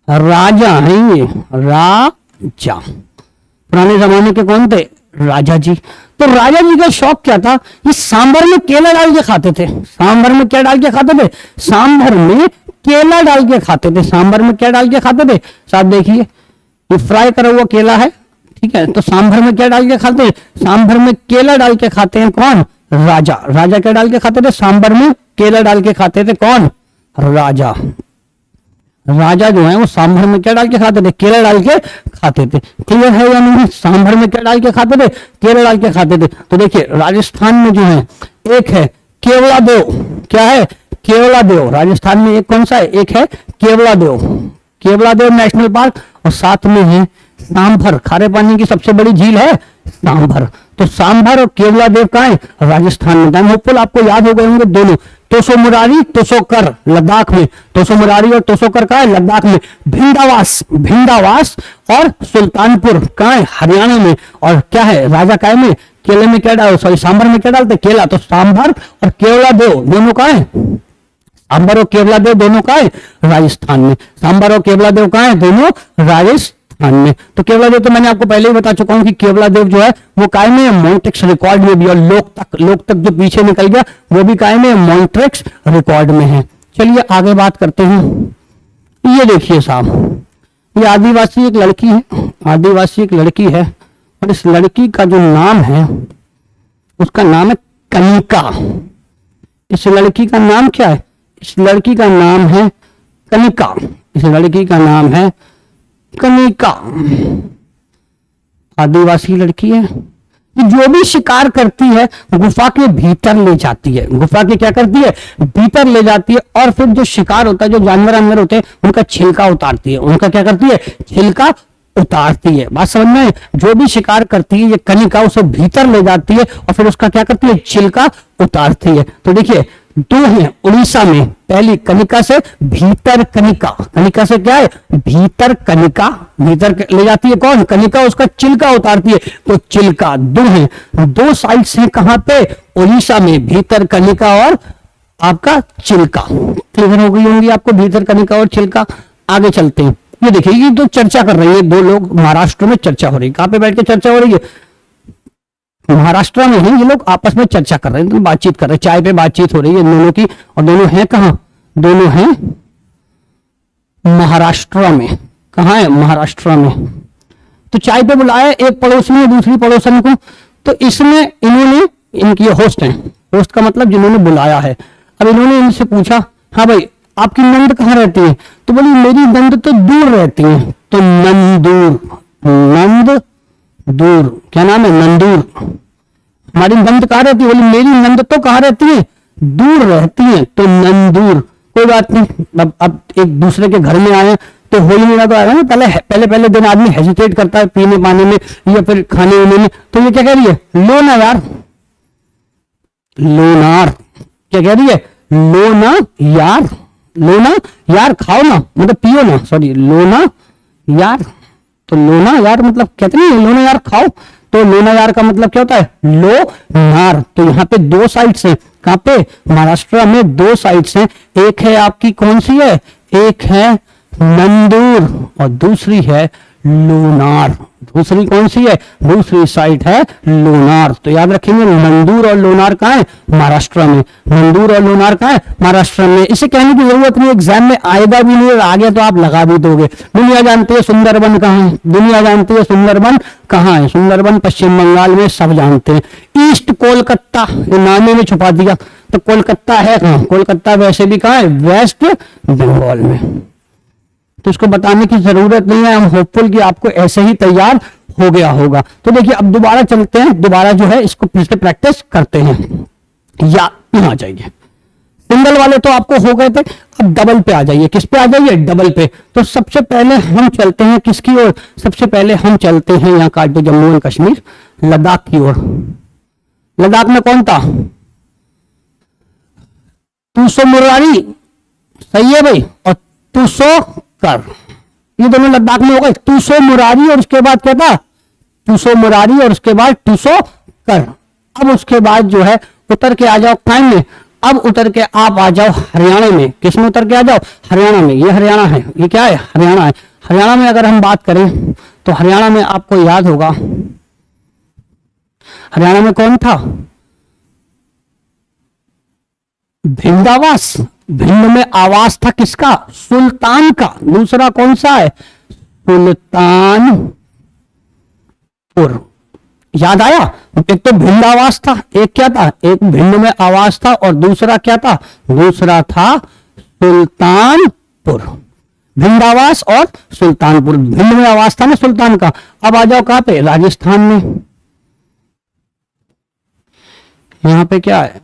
राजा हैं ये, राजा, पुराने जमाने के कौन थे, राजा जी। तो राजा जी का शौक क्या था, ये सांभर में केला डाल के खाते थे, सांभर में क्या डाल के खाते थे, सांभर में केला डाल के खाते थे, सांभर में क्या डाल के खाते थे साहब, देखिए ये फ्राई करा हुआ केला है, ठीक है। तो सांभर में क्या डाल के खाते हैं, सांभर में केला डाल के खाते हैं, कौन, राजा। राजा क्या डाल के खाते थे, सांभर में केला डाल के खाते थे, कौन, राजा। राजा जो है वो सांभर में क्या डाल के खाते थे, केला डाल के खाते थे। क्लियर है या नहीं, सांभर में क्या डाल के खाते थे, केला डाल के खाते थे। तो देखिए राजस्थान में जो है एक है केवला देव, क्या है, केवला देव, राजस्थान में एक कौन सा है, एक है केवला देव, केवला देव नेशनल पार्क, और साथ में है सांभर, खारे पानी की सबसे बड़ी झील है सांभर। तो सांभर और केवला देव कहाँ है, राजस्थान में। आई होपफुल आपको याद हो गए होंगे दोनों, तोसो मुरारी तोसो कर लद्दाख में, तोसो मुरारी और तोसो कर कहाँ है, लद्दाख में। भिंडावास, भिंडावास और सुल्तानपुर कहाँ है, हरियाणा में। और क्या है, राजा काय में, केले में क्या डाल, सॉरी सांभर में क्या डालते, केला। तो सांभर और केवला देव दोनों कहाँ है, सांभर और केवला देव दोनों कहाँ है, राजस्थान में। सांभर और केवला देव कहाँ है, दोनों राजस्थान में। तो केवला देव तो मैंने आपको पहले ही बता चुका हूं कि केवला देव जो है वो काय में है, मॉन्ट्रिक्स रिकॉर्ड में भी, और लोक तक जो पीछे निकल गया वो भी काय में, मॉन्ट्रिक्स रिकॉर्ड में है। चलिए आगे बात करते हैं। ये देखिए साहब, ये आदिवासी एक लड़की है, आदिवासी एक लड़की है, और इस लड़की का जो नाम है उसका नाम है कनिका। इस लड़की का नाम क्या है, इस लड़की का नाम है कनिका, इस लड़की का नाम है कनिका। आदिवासी लड़की है, जो भी शिकार करती है गुफा के भीतर ले जाती है, गुफा के क्या करती है, भीतर ले जाती है, और फिर जो शिकार होता है, जो जानवर अंदर होते हैं उनका छिलका उतारती है, उनका क्या करती है, छिलका उतारती है। बात समझ में, जो भी शिकार करती है ये कनिका उसे भीतर ले जाती है और फिर उसका क्या करती है, छिलका उतारती है। तो देखिए दो हैं उड़ीसा में, पहली कनिका से भीतर कनिका, कनिका से क्या है, भीतर कनिका, भीतर ले जाती है कौन, कनिका, उसका चिल्का उतारती है। तो चिल्का दो है, दो साइड्स हैं कहां पे, उड़ीसा में, भीतर कनिका और आपका चिल्का। क्लियर हो गई होंगी आपको भीतर कनिका और चिल्का। आगे चलते हैं, ये देखिए ये तो चर्चा कर रही है, दो लोग महाराष्ट्र में चर्चा हो रही है। कहां पे बैठ के चर्चा हो रही है, महाराष्ट्र में है, ये लोग आपस में चर्चा कर रहे हैं, तो बातचीत कर रहे हैं, चाय पे बातचीत हो रही है इन दोनों की। और दोनों हैं कहाँ, दोनों हैं महाराष्ट्र में। कहाँ है, महाराष्ट्र में। तो चाय पे बुलाया एक पड़ोसी ने दूसरी पड़ोसन को, तो इसमें इन्होंने, इनकी होस्ट है, होस्ट का मतलब जिन्होंने बुलाया है। अब इन्होंने इनसे पूछा, हाँ भाई आपकी नंद कहाँ रहती है, तो बोली मेरी नंद तो दूर रहती है। तो नंदूर, नंद दूर, क्या नाम है, नंदूर। हमारी नंद कहाँ रहती है, बोली मेरी नंद तो कहाँ रहती है, दूर रहती है, तो नंदूर। कोई बात नहीं, अब एक दूसरे के घर में आए तो होली मेला तो आएगा ना, पहले दिन आदमी हेजिटेट करता है पीने पाने में या फिर खाने उने में। तो ये क्या कह रही है, लो ना यार, लोनार, क्या कह रही है, लो ना यार, लो ना यार, खाओ ना, मतलब पियो ना, सॉरी, लो ना यार। तो लोना यार मतलब कहते नहीं, लोना यार खाओ। तो लोना यार का मतलब क्या होता है, लो नार। तो यहाँ पे दो साइड्स हैं, कहाँ पे, महाराष्ट्र में दो साइड्स हैं। एक है आपकी कौन सी है, एक है नंदूर और दूसरी है लोनार, दूसरी कौन सी है? दूसरी साइट है लोनार। तो याद रखेंगे नंदूर और लोनार कहाँ है? महाराष्ट्र में। नंदूर और लोनार कहाँ है? महाराष्ट्र में। इसे कहने की जरूरत नहीं, एग्जाम में आएगा भी नहीं और आगे तो आप लगा भी दोगे। दुनिया जानती है सुंदरबन कहाँ है? दुनिया जानती है सुंदरबन कहाँ है? सुंदरबन पश्चिम बंगाल में, सब जानते हैं। ईस्ट कोलकाता, ये नामे में छुपा दिया, तो कोलकाता है कहाँ? कोलकाता वैसे भी कहाँ है? वेस्ट बंगाल में। तो इसको बताने की जरूरत नहीं है, हम होपफुल कि आपको ऐसे ही तैयार हो गया होगा। तो देखिए अब दोबारा चलते हैं, दोबारा जो है इसको फिर से प्रैक्टिस करते हैं। या यहाँ जाइए, सिंगल वाले तो आपको हो गए थे, अब डबल पे आ जाइए। किस पे आ जाइए? डबल पे। तो सबसे पहले हम चलते हैं किसकी ओर? सबसे पहले हम चलते हैं, यहाँ काट दो, जम्मू एंड कश्मीर, लद्दाख की ओर। लद्दाख में कौन था? तुसो मुरारी, सही है भाई, और तुसो कर, ये दोनों लद्दाख में हो गए। तुसो मुरारी और उसके बाद क्या था? तुसो मुरारी और उसके बाद तुसो कर। अब उसके बाद जो है उतर के आ जाओ टाइम में। अब उतर के आप आ जाओ हरियाणा में। किसमें उतर के आ जाओ? हरियाणा में। ये हरियाणा है, ये क्या है? हरियाणा है। हरियाणा में अगर हम बात करें तो हरियाणा में आपको याद होगा, हरियाणा में कौन था? भिंडावास। भिंड में आवास था किसका? सुल्तान का। दूसरा कौन सा है? सुल्तानपुर। याद आया? एक तो भिंड आवास था, एक क्या था? एक भिंड में आवास था और दूसरा क्या था? दूसरा था सुल्तानपुर। भिंड आवास और सुल्तानपुर। भिंड में आवास था ना सुल्तान का। अब आ जाओ कहां पे? राजस्थान में। यहां पे क्या है?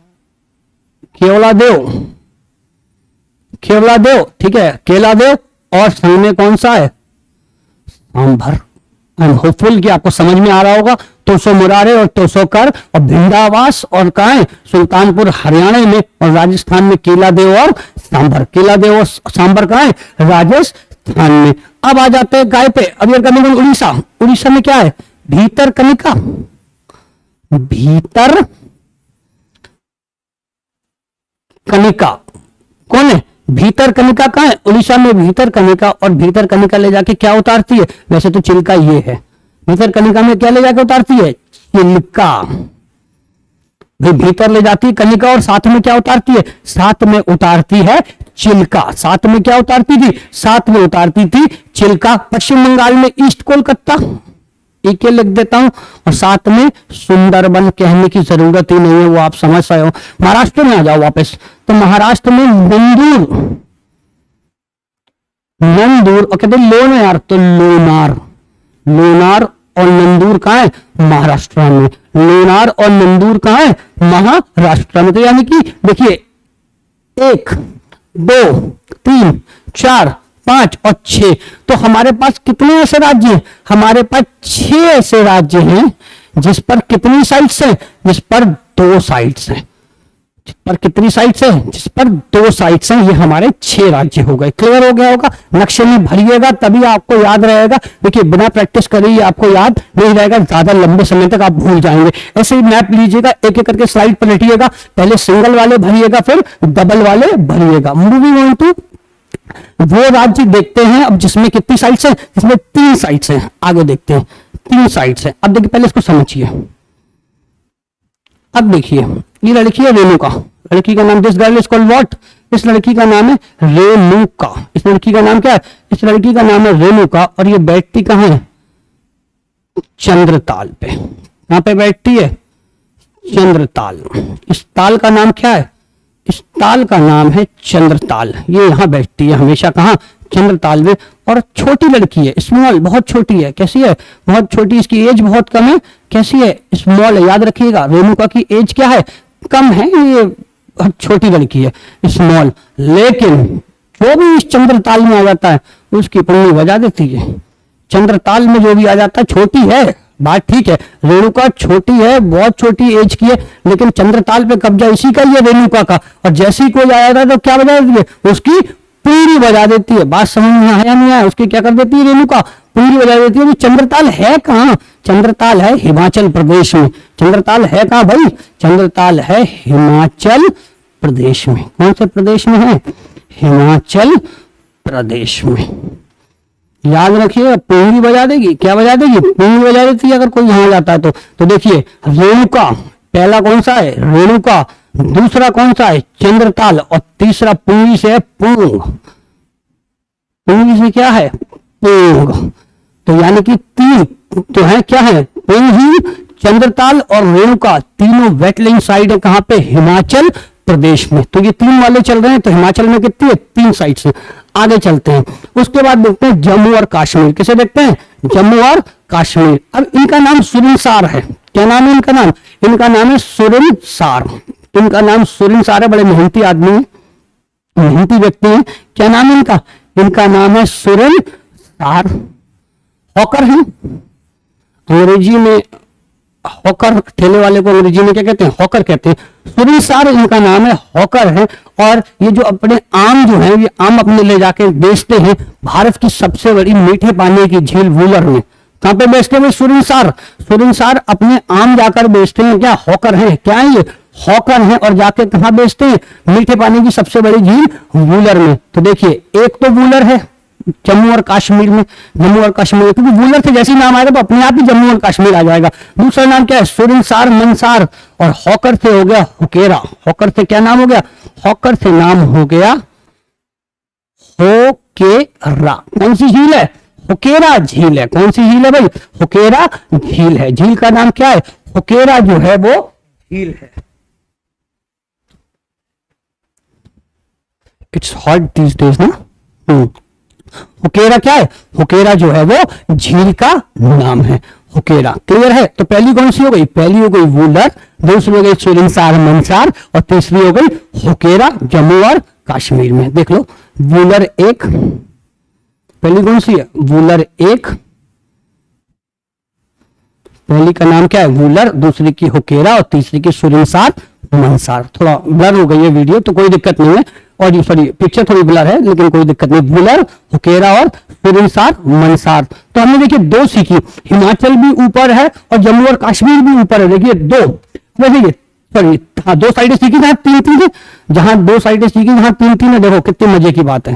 केवलादेव। केवलादेव, ठीक है, केलादेव। और संग में कौन सा है? सांभर। आई एम होपफुल कि आपको समझ में आ रहा होगा। तुसो मुरारे और तुसो कर, और भिंडावास और कहा है? सुल्तानपुर हरियाणा में, और राजस्थान में केलादेव और सांभर। केलादेव और सांभर कहा है? राजस्थान में। अब आ जाते हैं गाय पे। अब ये करने उड़ीसा। उड़ीसा में क्या है? भीतर कनिका। भीतर कनिका कौन है? भीतर कनिका कहाँ है? उड़ीसा में भीतर कनिका। और भीतर कनिका ले जाके क्या उतारती है? वैसे तो चिल्का ये है। भीतर कनिका में क्या ले जाके उतारती है? चिल्का। भाई भीतर ले जाती है कनिका और साथ में क्या उतारती है? साथ में उतारती है चिल्का। साथ में क्या उतारती थी? साथ में उतारती थी चिल्का। पश्चिम बंगाल में ईस्ट कोलकाता, एक लिख देता हूं, और साथ में सुंदरबन कहने की जरूरत ही नहीं है, वो आप समझ रहे हो। महाराष्ट्र में आ जाओ वापस। तो महाराष्ट्र में नंदूर। नंदूर और कहते लोन है यार, तो लोनार। लोनार और नंदूर कहां है? महाराष्ट्र में। लोनार और नंदूर कहां है? महाराष्ट्र में। तो यानी कि देखिए 1 2 3 4 5 और 6, तो हमारे पास कितने ऐसे राज्य हैं? हमारे पास 6 ऐसे राज्य हैं जिस पर कितनी साइट्स हैं? जिस पर 2 साइट्स हैं। जिस पर कितनी साइट्स हैं? जिस पर 2 साइट्स हैं। ये हमारे 6 राज्य हो गए। क्लियर हो गया होगा? नक्शे में भरिएगा तभी आपको याद रहेगा। देखिए बिना प्रैक्टिस करे ही आपको याद नहीं रहेगा, ज्यादा लंबे समय तक आप भूल जाएंगे। ऐसे ही मैप लीजिएगा, एक एक करके स्लाइड पलटिएगा, पहले सिंगल वाले भरिएगा, फिर डबल वाले भरिएगा। मूविंग ऑन टू वो राज्य देखते हैं अब जिसमें कितनी साइट्स हैं? जिसमें 3 साइट्स हैं। आगे देखते हैं, 3 साइट्स हैं। अब देखिए पहले इसको समझिए। अब देखिए ये लड़की है रेणुका। लड़की का नाम, this girl is called what? इस लड़की का नाम है रेणुका। इस लड़की का नाम क्या है? इस लड़की का नाम है रेणुका। और ये बैठती कहां है? चंद्रताल पे। कहां पे बैठती है? चंद्रताल। इस ताल का नाम क्या है? इस ताल का नाम है चंद्रताल। ये यहां बैठती है हमेशा। कहां? चंद्रताल में। और छोटी लड़की है, स्मॉल, बहुत छोटी है। कैसी है? बहुत छोटी। इसकी एज बहुत कम है। कैसी है? स्मॉल है। याद रखिएगा रेणुका की एज क्या है? कम है। ये बहुत छोटी लड़की है, स्मॉल। लेकिन जो भी इस चंद्रताल में आ जाता है उसकी पुण्य बजा देती है। चंद्रताल में जो भी आ जाता है, छोटी है, बात ठीक है, रेणुका छोटी है, बहुत छोटी एज की है, लेकिन चंद्रताल पे कब्जा इसी का ही है, रेणुका का। और जैसे ही कोई आया था तो क्या बजा देती है? उसकी पूरी बजा देती है। बात समझ में आया नहीं आया? उसकी क्या कर देती है? रेणुका पूरी बजा देती है। चंद्रताल है कहाँ? चंद्रताल है हिमाचल प्रदेश में। चंद्रताल है कहाँ भाई? चंद्रताल है हिमाचल प्रदेश में। कौन से प्रदेश में है? हिमाचल प्रदेश में। याद रखिए, पूंगी बजा देगी, क्या बजा देगी, पूंगी बजा देती है अगर कोई यहाँ जाता है तो देखिए रेणुका, पहला कौन सा है रेणुका, दूसरा कौन सा है चंद्रताल, और तीसरा पूंगी से है पूंग, पूंगी से क्या है पूंग। तो यानी कि तीन तो है, क्या है पूंगी, चंद्रताल और रेणुका, तीनों वेटलैंड साइड है कहां पे, हिमाचल प्रदेश में। तो ये तीन वाले चल रहे हैं, तो हिमाचल में कितनी है, तीन साइड से। आगे चलते हैं, उसके बाद देखते हैं जम्मू और कश्मीर। किसे देखते हैं, जम्मू और कश्मीर। अब इनका नाम सुरिनसार है, क्या नाम है इनका नाम, इनका नाम है सुरिनसार, इनका नाम सुरिनसार है, बड़े मेहनती आदमी है, मेहनती व्यक्ति है। क्या नाम है इनका, इनका नाम है सुरिनसार। हॉकर है अंग्रेजी में, हॉकर ठेले वाले को अंग्रेजी में क्या कहते हैं, हॉकर कहते हैं। सुरिनसार इनका नाम है, हॉकर है। और ये जो अपने आम जो है, ये आम अपने ले जाके बेचते हैं भारत की सबसे बड़ी मीठे पानी की झील वूलर में। कहां पे बेचते हैं सुरिनसार, सुरिनसार अपने आम जाकर बेचते हैं, क्या हॉकर है, क्या है ये हॉकर है। और जाके कहां बेचते हैं, मीठे पानी की सबसे बड़ी झील वूलर में। तो देखिए एक तो वूलर है जम्मू और कश्मीर में, जम्मू और कश्मीर, क्योंकि वूलर से जैसे नाम आएगा तो अपने आप ही जम्मू और कश्मीर आ जाएगा। दूसरा नाम क्या है सुरिनसार मंसार, और हॉकर से हो गया हुकेरा। हॉकर से क्या नाम हो गया, हॉकर से नाम हो गया होकेरा। कौन सी झील है, हुकेरा झील है। कौन सी झील है भाई, हुकेरा झील है। झील का नाम क्या है, हुकेरा जो है वो झील है। इट्स हॉट दीस डेज ना। हुकेरा क्या है, हुकेरा जो है वो झील का नाम है, हुकेरा। क्लियर है। तो पहली कौन सी हो गई, पहली हो गई वूलर, दूसरी हो गई सुरिनसार मंसार, और तीसरी हो गई हुकेरा जम्मू और कश्मीर में। देख लो वूलर एक, पहली कौन सी है वूलर एक, पहली का नाम क्या है वूलर, दूसरी की हुकेरा और तीसरी की सुरिनसार मंसार। थोड़ा ब्लर हो गई है वीडियो तो कोई दिक्कत नहीं है, और ये सॉरी पिक्चर थोड़ी ब्लर है लेकिन कोई दिक्कत नहीं। वूलर, हुकेरा और सुरिनसार मंसार। तो हमने देखिए दो सीखी, हिमाचल भी ऊपर है और जम्मू और कश्मीर भी ऊपर है। देखिए दो, देखिए सॉरी हाँ दो साइडें सीखी, जहां तीन तीन है, जहां दो साइडें सीखी जहां तीन तीन है। देखो कितनी मजे की बात है।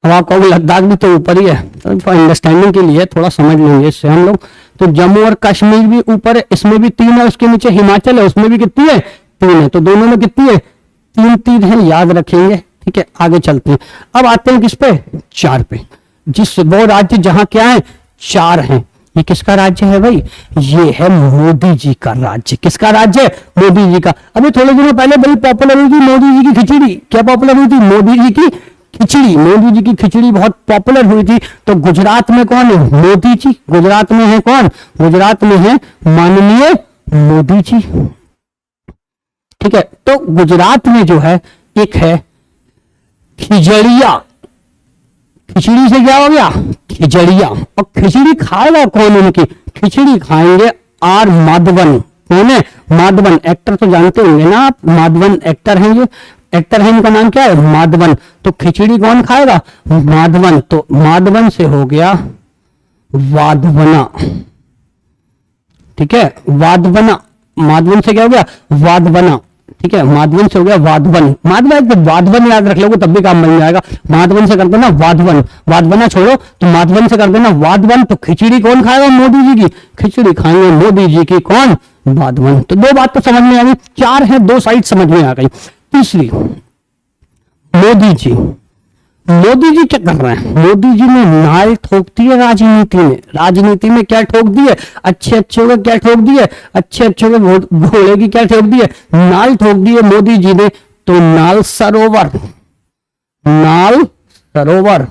अब आप कहोगे लद्दाख भी तो ऊपर ही है, तो अंडरस्टैंडिंग के लिए थोड़ा समझ लेंगे इससे हम लोग। तो जम्मू और कश्मीर भी ऊपर है, इसमें भी तीन है, उसके नीचे हिमाचल है, उसमें भी कितनी है तीन है। तो दोनों में कितनी है तीन तीन है, याद रखेंगे। ठीक है आगे चलते हैं। अब आते हैं किस पे, चार पे। जिस वो राज्य जहां क्या है चार है, ये किसका राज्य है भाई, ये है मोदी जी का राज्य। किसका राज्य है, मोदी जी का। अभी थोड़े दिनों पहले बड़ी पॉपुलर हुई थी मोदी जी की खिचड़ी। क्या पॉपुलर हुई थी, मोदी जी की खिचड़ी। मोदी जी की खिचड़ी बहुत पॉपुलर हुई थी। तो गुजरात में कौन है, मोदी जी। गुजरात में है कौन, गुजरात में है माननीय मोदी जी। ठीक है। तो गुजरात में जो है एक है खिचड़िया, खिचड़ी से क्या हो गया खिचड़िया। और खिचड़ी खाएगा कौन, उनकी खिचड़ी खाएंगे आर माधवन। कौन है, माधवन। एक्टर तो जानते होंगे ना आप, माधवन एक्टर हैं, ये एक्टर है, इनका नाम क्या है माधवन। तो खिचड़ी कौन खाएगा, माधवन। तो माधवन से हो गया वाधवना। ठीक है, वाधवना। माधवन से क्या हो गया वाधवना। ठीक है, माधवन से हो गया वाधवन। माधवन वाधवन याद रख लोगे तब भी काम बन जाएगा। माधवन से कर देना वाधवन, वाधवना छोड़ो तो माधवन से कर देना वाधवन। तो खिचड़ी कौन खाएगा, मोदी जी की खिचड़ी खाएंगे मोदी जी की कौन, वाधवन। तो दो बात तो समझ में आ गई, चार है दो साइड समझ में आ गई। तीसरी मोदी जी, मोदी जी क्या कर रहे हैं, मोदी जी ने नाल ठोक दी है राजनीति में। राजनीति में क्या ठोक दी है, अच्छे अच्छे को क्या ठोक दी है, अच्छे अच्छे को घोड़े की क्या ठोक दी है, नाल ठोक दी है मोदी जी ने। तो नाल सरोवर, नाल सरोवर।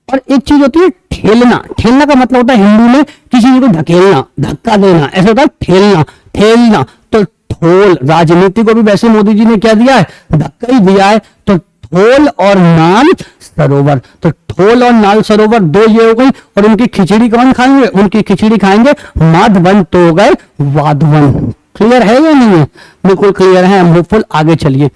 और एक चीज होती है ठेलना। ठेलना का मतलब होता है हिंदी में किसी चीज को धकेलना, धक्का देना, ऐसा होता है ठेलना, ठेलना। तो ठोल, राजनीति को भी वैसे मोदी जी ने क्या दिया है, धक्का ही दिया है। तो ठोल और नाल सरोवर। तो ठोल और नाल सरोवर दो ये हो गई। और उनकी खिचड़ी कौन खाएंगे, उनकी खिचड़ी खाएंगे माधवन। तो हो गए वाधवन। क्लियर है या नहीं है, बिल्कुल क्लियर है, होपफुल। आगे चलिए,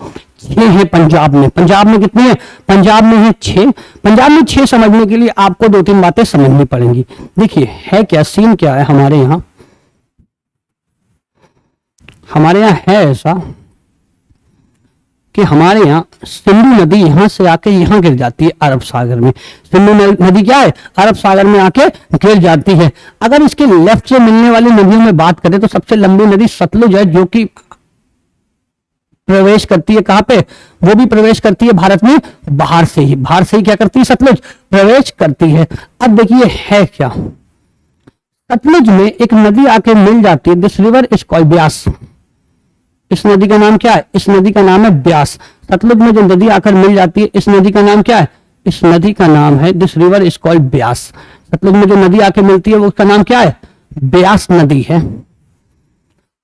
छह है पंजाब में। पंजाब में कितनी है, पंजाब में है छह। पंजाब में छह समझने के लिए आपको दो तीन बातें समझनी पड़ेंगी। देखिए है क्या, सीन क्या है हमारे यहाँ, हमारे यहाँ है ऐसा कि हमारे यहाँ सिंधु नदी यहाँ से आके यहाँ गिर जाती है अरब सागर में। सिंधु नदी क्या है, अरब सागर में आके गिर जाती है। अगर इसके लेफ्ट से मिलने वाली नदियों में बात करें तो सबसे लंबी नदी सतलुज है, जो कि प्रवेश करती है कहां पे, वो भी प्रवेश करती है भारत में बाहर से ही। बाहर से ही क्या करती है, सतलुज प्रवेश करती है। अब देखिए है क्या, सतलुज में एक नदी आके मिल जाती है, this river is called Beas. इस नदी का नाम क्या है, इस नदी का नाम है ब्यास। सतलुज में जो नदी आकर मिल जाती है, इस नदी का नाम क्या है, इस नदी का नाम है, this river is called Beas. Sutlej में जो नदी आके मिलती है वो उसका नाम क्या है, ब्यास नदी है।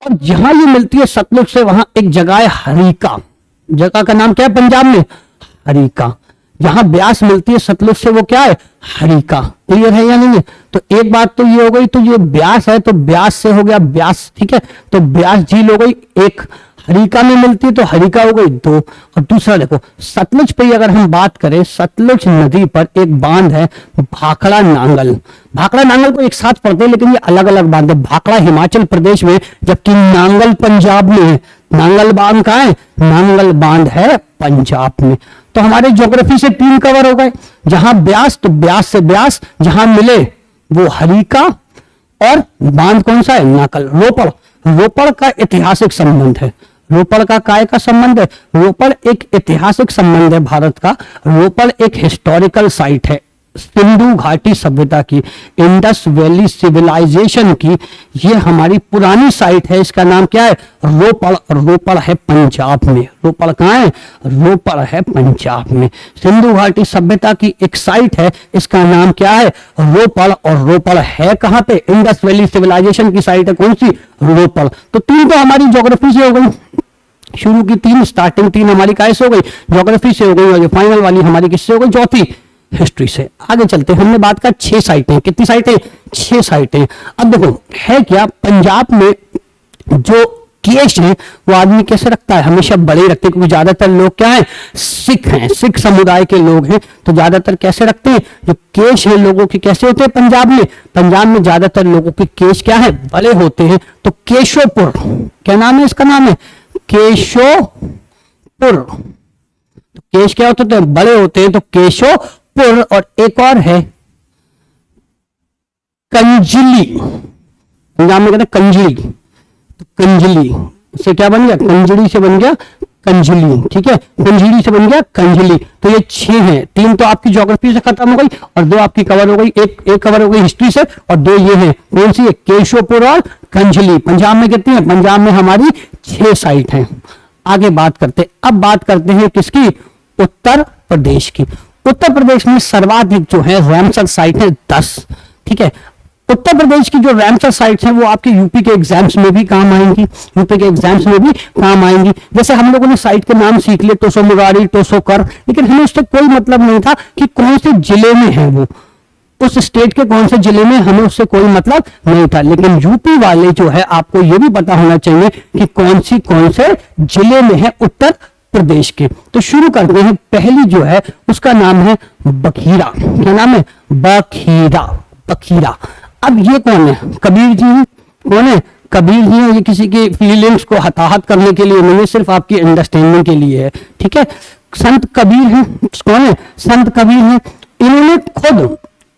और जहां ये मिलती है सतलुज से, वहां एक जगह है हरिका। जगह का नाम क्या है पंजाब में, हरिका। जहां ब्यास मिलती है सतलुज से वो क्या है, हरिका। क्लियर है या नहीं है? तो एक बात तो ये हो गई, तो ये ब्यास है तो ब्यास से हो गया ब्यास, ठीक है। तो ब्यास झील हो गई एक, हरिका में मिलती है तो हरिका हो गई दो। और दूसरा देखो सतलुज पे अगर हम बात करें, सतलुज नदी पर एक बांध है भाखड़ा नांगल। भाखड़ा नांगल को एक साथ पढ़ते हैं लेकिन ये अलग अलग बांध है। भाखड़ा हिमाचल प्रदेश में जबकि नांगल पंजाब में है। नांगल बांध कहाँ है, नांगल बांध है पंजाब में। तो हमारे ज्योग्राफी से 3 कवर हो गए। जहां ब्यास तो ब्यास से ब्यास, जहां मिले वो हरिका, और बांध कौन सा है, नाकल। रोपड़, रोपड़ का ऐतिहासिक संबंध है। रोपड़ का काय का संबंध है, रोपड़ एक ऐतिहासिक संबंध है भारत का। रोपड़ एक हिस्टोरिकल साइट है सिंधु घाटी सभ्यता की, इंडस वैली सिविलाइजेशन की। ये हमारी पुरानी साइट है। इसका नाम क्या है, रोपड़। रोपड़ है पंजाब में। रोपड़ कहाँ है, रोपड़ है पंजाब में। सिंधु घाटी सभ्यता की एक साइट है, इसका नाम क्या है, रोपड़। और रोपड़ है कहाँ पे, इंडस वैली सिविलाइजेशन की साइट है कौन सी, रोपड़। तो 3 तो हमारी ज्योग्राफी से हो गई, शुरू की 3, स्टार्टिंग 3 हमारी काय से हो गई, ज्योग्राफी से हो गई। और जो फाइनल वाली हमारी किससे हो गई, चौथी हिस्ट्री से। आगे चलते हैं, हमने बात कर 6 साइटें, कितनी साइटें, 6 साइटें। अब देखो है क्या, पंजाब में जो केश है वो आदमी कैसे रखता है, हमेशा बड़े रखते हैं, क्योंकि ज्यादातर लोग क्या है, सिख हैं, सिख समुदाय के लोग हैं। तो ज्यादातर कैसे रखते हैं, जो केश है लोगों के कैसे होते हैं पंजाब में, पंजाब में ज्यादातर लोगों के केश क्या है, बड़े होते हैं। तो केशोपुर, क्या नाम है इसका, नाम है केशोपुर। तो केश क्या होते हैं, बड़े होते हैं, तो केशोपुर। और एक और है कंजली, पंजाब में कहते हैं कंजली। तो कंजली से क्या बन गया, कंजली से बन गया कंजली, ठीक है, कंजली से बन गया कंजली। तो ये 6 हैं, 3 तो आपकी ज्योग्राफी से खत्म हो गई और 2 आपकी कवर हो गई, एक कवर हो गई हिस्ट्री से, और 2 ये हैं, कौन सी है, केशोपुर और कंजली। पंजाब में कितनी है, पंजाब में हमारी 6 साइट हैं। आगे बात करते, अब बात करते हैं किसकी, उत्तर प्रदेश की। उत्तर प्रदेश में सर्वाधिक जो है रामसर साइट है 10, ठीक है। उत्तर प्रदेश की जो रामसर साइट्स हैं वो आपके यूपी के एग्जाम्स में भी काम आएंगी, यूपी के एग्जाम्स में भी काम आएंगी। जैसे हम लोगों ने साइट के नाम सीख लिए, टोसो मुरारी, टोसो कर, लेकिन हमें उससे कोई मतलब नहीं था कि कौन से जिले में है वो, उस स्टेट के कौन से जिले में, हमें उससे कोई मतलब नहीं था। लेकिन यूपी वाले जो है आपको ये भी पता होना चाहिए कि कौन से जिले में है उत्तर प्रदेश के। तो शुरू करते हैं, पहली जो है उसका नाम है बखीरा। क्या नाम है, बखीरा, बखीरा। अब ये कौन है, कबीर जी हैं। कौन है, कबीर जी हैं। ये किसी की फीलिंग्स को हताहत करने के लिए नहीं, सिर्फ आपकी अंडरस्टैंडिंग के लिए है, ठीक है। संत कबीर हैं। कौन है, संत कबीर हैं। इन्होंने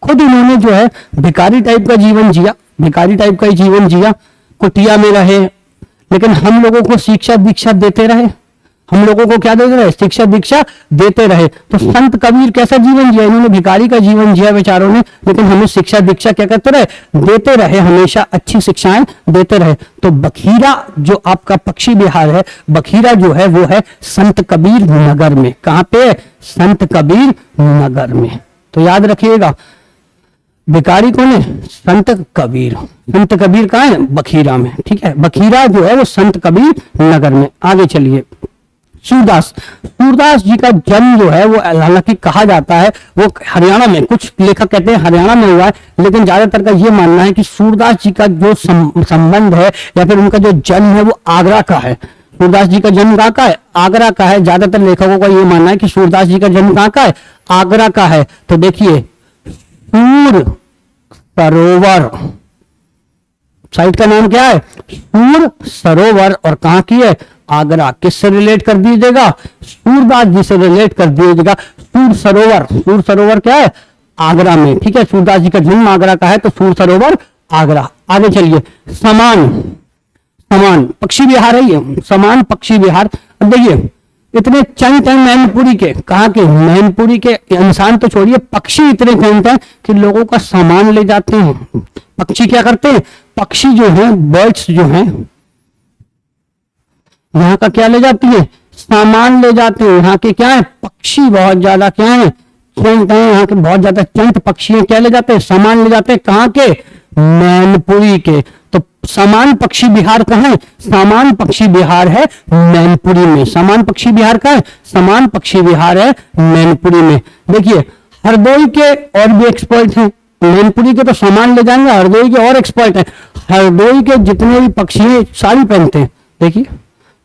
खुद इन्होंने जो है भिखारी टाइप का जीवन जिया, भिखारी टाइप का ही जीवन जिया, कुटिया में रहे, लेकिन हम लोगों को शिक्षा दीक्षा देते रहे। हम लोगों को क्या देते रहे, शिक्षा दीक्षा देते रहे। तो संत कबीर कैसा जीवन जिया, इन्होंने भिखारी का जीवन जिया बेचारों ने, लेकिन हमें शिक्षा दीक्षा क्या करते रहे, देते रहे, हमेशा अच्छी शिक्षाएं देते रहे। तो बखीरा जो आपका पक्षी बिहार है, बखीरा जो है वो है संत कबीर नगर में। कहां पे, संत कबीर नगर में। तो याद रखिएगा, भिखारी कौन है, संत कबीर। संत कबीर कहाँ है, बखीरा में, ठीक है। बखीरा जो है वो संत कबीर नगर में। आगे चलिए, सूरदास जी का जन्म जो है वो हालांकि कहा जाता है वो हरियाणा में, कुछ लेखक कहते हैं हरियाणा में हुआ है, लेकिन ज्यादातर का ये मानना है कि सूरदास जी का जो संबंध है या फिर उनका जो जन्म है वो आगरा का है। सूरदास जी का जन्म कहाँ का है, आगरा का है। ज्यादातर लेखकों का ये मानना है कि सूरदास जी का जन्म कहाँ का है, आगरा का है। तो देखिए, सूर सरोवर, साइट का नाम क्या है, सूर सरोवर, और कहाँ की है, आगरा। किससे रिलेट कर दीजिएगा? सूरदास जी से रिलेट कर दीजिएगा। सूर सरोवर, सूर सरोवर क्या है? आगरा में, ठीक है। सूरदास जी का जन्म आगरा का है, तो सूर सरोवर आगरा। आगे चलिए, समान, समान पक्षी विहार है ये, समान पक्षी विहार। अब देखिए इतने चंट हैं मैनपुरी के, कहा के मैनपुरी के, इंसान तो छोड़िए, पक्षी इतने चंट हैं कि लोगों का सामान ले जाते हैं। पक्षी क्या करते हैं? पक्षी जो है, बर्ड्स जो हैं, यहाँ का क्या ले जाती है? सामान ले जाते हैं। यहाँ के क्या है? पक्षी बहुत ज्यादा क्या है? चंट है। यहाँ के बहुत ज्यादा चंट पक्षी हैं, क्या ले जाते हैं? सामान ले जाते हैं। कहाँ के? मैनपुरी के। तो समान पक्षी विहार कहाँ है? समान पक्षी विहार है मैनपुरी में। समान पक्षी विहार का है? समान पक्षी विहार है मैनपुरी में। देखिए हरदोई के और भी एक्सपर्ट हैं, मैनपुरी के तो सामान ले जाएंगे, हरदोई के और एक्सपर्ट हैं। हरदोई के जितने भी पक्षी हैं साड़ी पहनते हैं, देखिए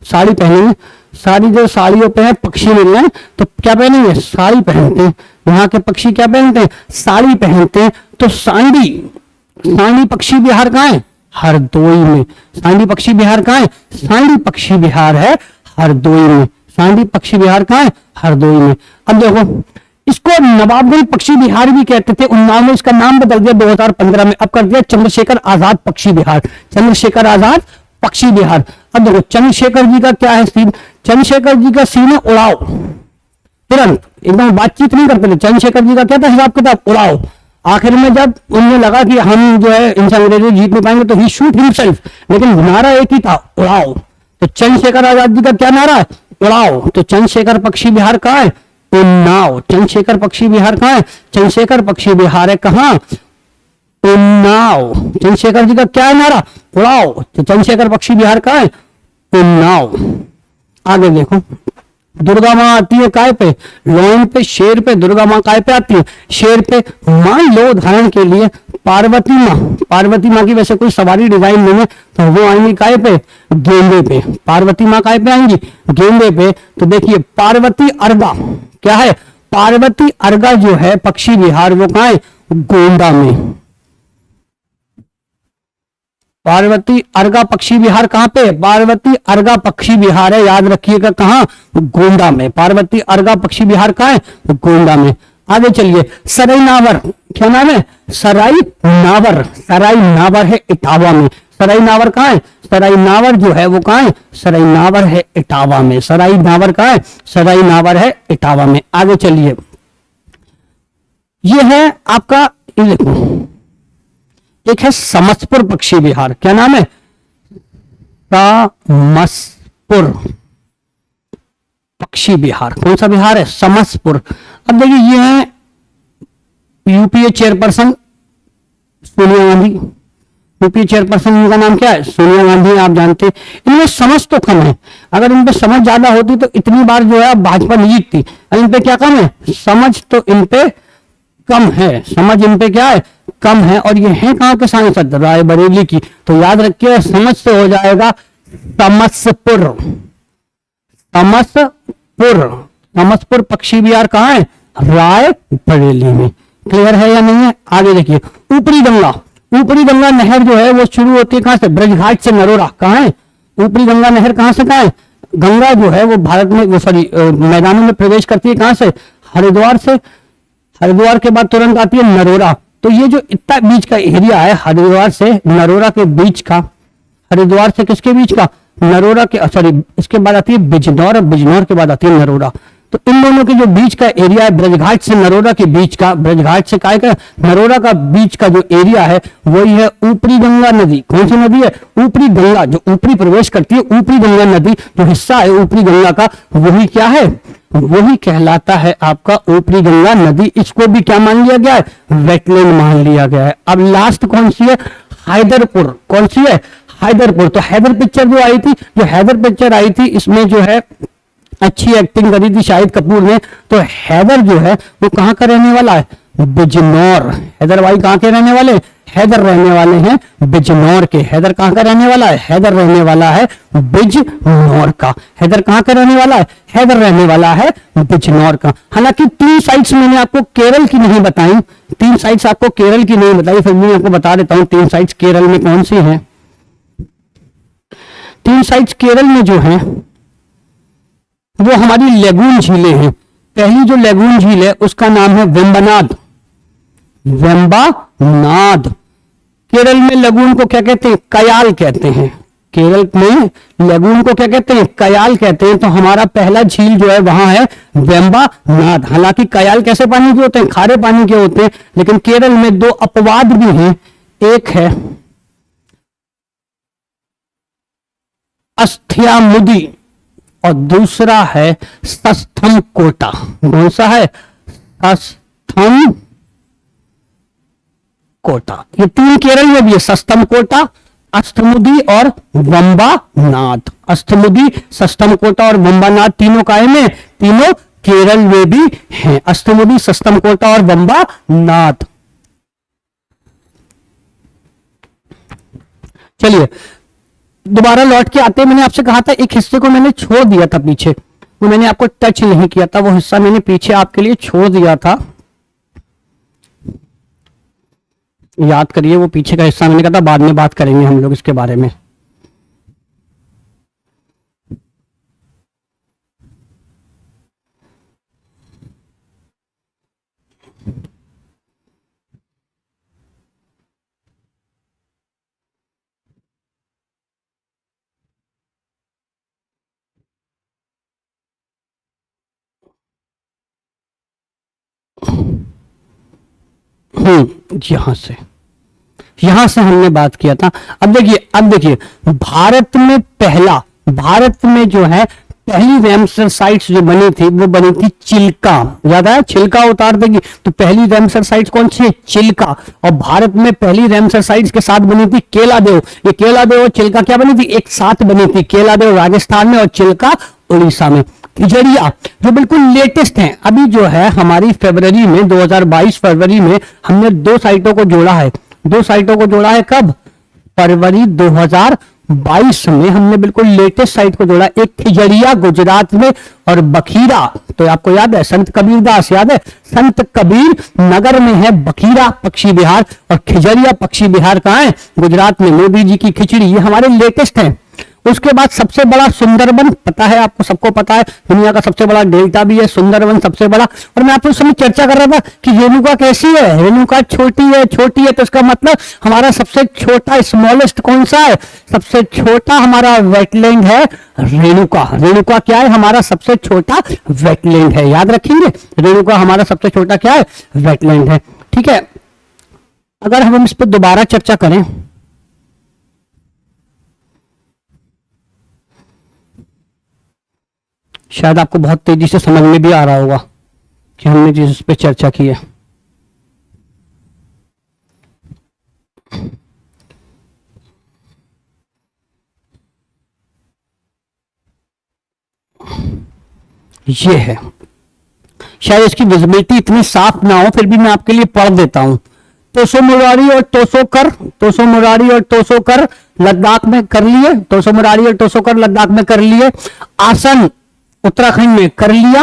साड़ी पहनेंगे, सारी जो साड़ियों पे है पक्षी मिल रहे हैं तो क्या पहनेंगे? साड़ी पहनते हैं। यहाँ के पक्षी क्या पहनते हैं? साड़ी पहनते हैं। तो सांडी, सांडी पक्षी विहार कहाँ है? हरदोई में। सांडी पक्षी विहार कहाँ है? सांडी पक्षी विहार है हरदोई में। सांडी पक्षी विहार कहाँ है? हरदोई में। अब देखो इसको नवाबगंज पक्षी विहार भी कहते थे, उन्नाव में इसका नाम बदल दिया 2015 में, अब कर दिया चंद्रशेखर आजाद पक्षी विहार। चंद्रशेखर आजाद पक्षी विहार। अब देखो चंद्रशेखर जी का क्या है सीन? चंद्रशेखर जी का सीन है उड़ाओ, तुरंत एकदम बातचीत नहीं करते थे। चंद्रशेखर जी का क्या था हिसाब किताब? उड़ाओ। आखिर में जब उन्हें लगा कि हम जो है इनसे अंग्रेजों जीत नहीं पाएंगे तो ही शूट हिमसेल्फ, लेकिन नारा एक ही था, उड़ाओ। तो चंद्रशेखर आजाद जी का क्या नारा है? उड़ाओ। तो चंद्रशेखर पक्षी विहार कहाँ है? उन्नाव। चंद्रशेखर पक्षी विहार कहाँ है? चंद्रशेखर पक्षी विहार है कहाँ? उन्नाव। चंद्रशेखर जी का क्या है नारा? उड़ाओ। तो चंद्रशेखर पक्षी विहार कहाँ है? उन्नाव। आगे देखो, दुर्गा माँ आती है काय पे? लोन पे, शेर पे। दुर्गा माँ काय पे आती है? शेर पे। मान लो उदाहरण के लिए पार्वती माँ, पार्वती माँ की वैसे कोई सवारी डिजाइन नहीं है तो वो आएंगी काय पे? गेंदे पे। पार्वती माँ काय पे आएंगी? गेंदे पे। तो देखिए पार्वती अर्गा क्या है? पार्वती अर्गा जो है पक्षी विहार वो कहाँ है? गोंडा में। पार्वती अर्गा पक्षी विहार कहाँ पे? पार्वती अर्गा पक्षी विहार है, याद रखिएगा कहाँ? गोंडा में। पार्वती अर्गा पक्षी विहार कहाँ है? गोंडा में। आगे चलिए, सराई नावर, क्या नाम है? सराई नावर। सराई नावर है इटावा में। सराई नावर कहाँ है? सराई नावर जो है वो कहाँ है? सराई नावर है इटावा में। सराई नावर कहाँ है? सराई नावर है इटावा में। आगे चलिए, ये है आपका, ये देखो एक है समसपुर पक्षी विहार, क्या नाम है? समसपुर पक्षी विहार। कौन सा विहार है? समसपुर। अब देखिए ये है UPA chairperson Sonia Gandhi. UPA chairperson इनका नाम क्या है? सोनिया गांधी, आप जानते हैं। इनमें समझ तो कम है, अगर इन पे समझ ज्यादा होती तो इतनी बार जो है भाजपा नहीं जीतती। इन पे क्या कम है? समझ तो इन पे कम है, समझ इन पे क्या है? कम है। और ये है कहाँ के सांसद? रायबरेली की। तो याद रखिए समझ से हो जाएगा समसपुर। समसपुर, समसपुर पक्षी विहार कहाँ है? रायबरेली में। क्लियर है या नहीं है? आगे देखिए, ऊपरी गंगा। ऊपरी गंगा नहर जो है वो शुरू होती है कहाँ से? ब्रजघाट से नरोरा। कहाँ है ऊपरी गंगा नहर? कहाँ से कहाँ है? गंगा जो है वो भारत में, वो सॉरी मैदानों में प्रवेश करती है कहाँ से? हरिद्वार से। हरिद्वार के बाद तुरंत आती है नरोरा। तो ये जो इतना बीच का एरिया है हरिद्वार से नरोरा के बीच का, हरिद्वार से किसके बीच का? नरोरा के, सॉरी इसके बाद आती है बिजनौर, और बिजनौर के बाद आती है नरोरा। तो इन दोनों के जो बीच का एरिया है ब्रजघाट से नरोरा के बीच का, ब्रजघाट से काय का नरोरा का बीच का जो एरिया है वही है ऊपरी गंगा नदी। कौन सी नदी है? ऊपरी गंगा, जो ऊपरी प्रवेश करती है ऊपरी गंगा नदी, जो हिस्सा है ऊपरी गंगा का वही क्या है? वही कहलाता है आपका ऊपरी गंगा नदी। इसको भी क्या मान लिया गया है? वेटलैंड मान लिया गया है। अब लास्ट कौन सी है? हैदरपुर। कौन सी है? हैदरपुर। तो हैदर पिक्चर जो आई थी, जो हैदर पिक्चर आई थी इसमें जो है अच्छी एक्टिंग करी थी शाहिद कपूर ने। तो हैदर जो है वो कहाँ का रहने वाला है? बिजनौर। हैदर भाई कहाँ के रहने वाले? हैदर रहने वाले हैं बिजनौर के। हैदर कहाँ का रहने वाला है? हैदर रहने वाला है बिजनौर का। हैदर कहाँ का रहने वाला है? हैदर रहने वाला है बिजनौर का। हालांकि 3 साइट्स मैंने आपको केरल की नहीं बताई, 3 साइट्स आपको केरल की नहीं बताई, फिर मैं आपको बता देता हूँ 3 साइट्स केरल में कौन सी हैं। 3 साइट्स केरल में जो है वो हमारी लेगून झीलें हैं। पहली जो लेगून झील है उसका नाम है वेम्बनाड, वेम्बनाड। केरल में लगून को क्या कहते हैं? कयाल कहते हैं। केरल में लगून को क्या कहते हैं? कयाल कहते हैं। तो हमारा पहला झील जो है वहां है वेम्बनाड। हालांकि कयाल कैसे पानी के होते हैं? खारे पानी के होते हैं। लेकिन केरल में दो अपवाद भी हैं, एक है अस्थ्यामुदी और दूसरा है सस्थम कोटा। कौन सा है? सस्थम कोटा। ये तीन केरल में भी है, सस्थम कोटा, अष्टमुदी और वेम्बनाड। अष्टमुदी, सस्थम कोटा और वेम्बनाड तीनों काय में? तीनों केरल में भी हैं। अष्टमुदी, सस्थम कोटा और वेम्बनाड। चलिए दोबारा लौट के आते हैं। मैंने आपसे कहा था एक हिस्से को मैंने छोड़ दिया था पीछे, वो मैंने आपको टच नहीं किया था, वो हिस्सा मैंने पीछे आपके लिए छोड़ दिया था। याद करिए वो पीछे का हिस्सा मैंने कहा था बाद में बात करेंगे हम लोग इसके बारे में। यहां से हमने बात किया था। अब देखिए भारत में जो है पहली रैमसर साइट्स जो बनी थी वो बनी थी चिल्का। याद आया? चिल्का उतार देगी तो पहली रैमसर साइट्स कौन सी है? चिल्का। और भारत में पहली रैमसर साइट्स के साथ बनी थी केलादेव। ये केलादेव और चिल्का क्या बनी थी? एक साथ बनी थी। केलादेव राजस्थान में और चिल्का उड़ीसा में। खिजड़िया जो बिल्कुल लेटेस्ट है, अभी जो है हमारी फरवरी में 2022 फरवरी में हमने दो साइटों को जोड़ा है। दो साइटों को जोड़ा है कब? फरवरी 2022 में हमने बिल्कुल लेटेस्ट साइट को जोड़ा। एक खिजड़िया गुजरात में और बखीरा, तो आपको याद है संत कबीर दास, याद है? संत कबीर नगर में है बखीरा पक्षी विहार और खिजड़िया पक्षी विहार कहाँ है? गुजरात में। मोदी जी की खिचड़ी, ये हमारे लेटेस्ट है। उसके बाद सबसे बड़ा सुंदरबन, पता है आपको, सबको पता है, दुनिया का सबसे बड़ा डेल्टा भी है सुंदरबन सबसे बड़ा। और मैं आपसे उस समय चर्चा कर रहा था कि रेणुका कैसी है? रेणुका छोटी है तो इसका मतलब हमारा सबसे छोटा स्मॉलेस्ट कौन सा है? सबसे छोटा हमारा वेटलैंड है रेणुका। रेणुका क्या है? हमारा सबसे छोटा वेटलैंड है। याद रखेंगे, रेणुका हमारा सबसे छोटा क्या है? वेटलैंड है। ठीक है, अगर हम इस पर दोबारा चर्चा करें, शायद आपको बहुत तेजी से समझ में भी आ रहा होगा कि हमने जिस पे चर्चा की है। ये है, शायद इसकी विजिबिलिटी इतनी साफ ना हो, फिर भी मैं आपके लिए पढ़ देता हूं। तोसो मुरारी और टोसोकर लद्दाख में कर लिए। तोसो मुरारी और टोसोकर लद्दाख में कर लिए। आसन उत्तराखंड में कर लिया।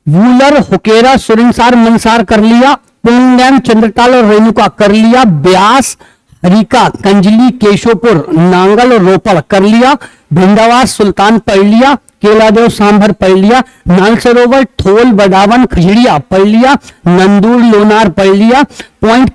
वूलर, हुकेरा, सुरिंसार, मनसार कर लिया। पोंगैम, चंद्रताल और रेणुका कर लिया। ब्यास, हरिका, कंजली, केशोपुर, नांगल और रोपड़ कर लिया। भिंडावास, सुल्तान पढ़ लिया। केलादेव, सांभर पढ़ लिया। नाल सरोवर, थोल, बडावन, खिजड़िया पढ़ लिया। नंदूर, लोनार पढ़ लिया। पॉइंट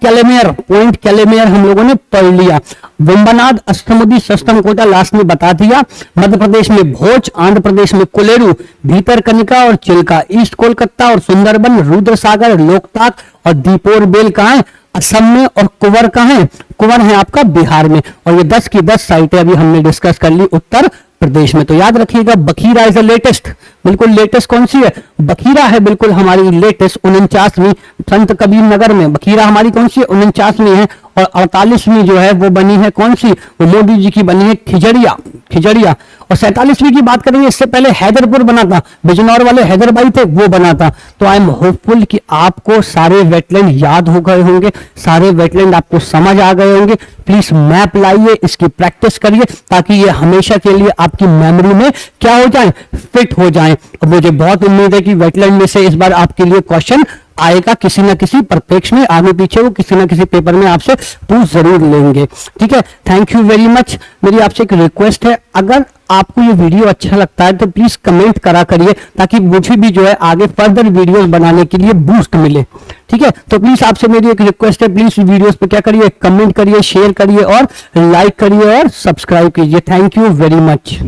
कैलेमेयर हम लोगों ने पढ़ लिया। वेम्बनाड, अष्टमुदी, सस्तम कोटा लास्ट में बता दिया। मध्य प्रदेश में भोज, आंध्र प्रदेश में कुलेरू, भीतरकनिका और चिल्का, ईस्ट कोलकाता और सुंदरबन, रुद्रसागर, लोकताक और दीपोर बेल कहाँ है? असम में। और कुंवर कहाँ है? कुंवर है आपका बिहार में। और ये 10 की 10 साइटें अभी हमने डिस्कस कर ली उत्तर प्रदेश में। तो याद रखिएगा बखीरा इज द लेटेस्ट, बिल्कुल लेटेस्ट कौन सी है? बखीरा है बिल्कुल हमारी लेटेस्ट 49वीं। संत कबीर नगर में बखीरा हमारी कौन सी है? 49वीं है। और 48वीं जो है वो बनी है कौन सी? वो मोदी जी की बनी है खिजड़िया। और 47वीं की बात करेंगे, इससे पहले हैदरपुर बना था, बिजनौर वाले हैदर भाई थे वो बना था। तो आई एम होपफुल कि आपको सारे वेटलैंड याद हो गए होंगे, सारे वेटलैंड आपको समझ आ गए होंगे। प्लीज मैप लाइए, इसकी प्रैक्टिस करिए ताकि ये हमेशा के लिए आपकी मेमोरी में क्या हो जाए, फिट हो जाए। और मुझे बहुत उम्मीद है कि वेटलैंड में से इस बार आपके लिए क्वेश्चन आएगा किसी ना किसी परिप्रेक्ष्य में, आगे पीछे वो किसी ना किसी पेपर में आपसे पूछ जरूर लेंगे। ठीक है, थैंक यू वेरी मच। मेरी आपसे एक रिक्वेस्ट है, अगर आपको ये वीडियो अच्छा लगता है तो प्लीज कमेंट करा करिए ताकि मुझे भी जो है आगे फर्दर वीडियोस बनाने के लिए बूस्ट मिले। ठीक है, तो प्लीज आपसे मेरी एक रिक्वेस्ट है, प्लीज वीडियोस पे क्या करिए, कमेंट करिए, शेयर करिए और लाइक करिए और सब्सक्राइब कीजिए। Thank you very much.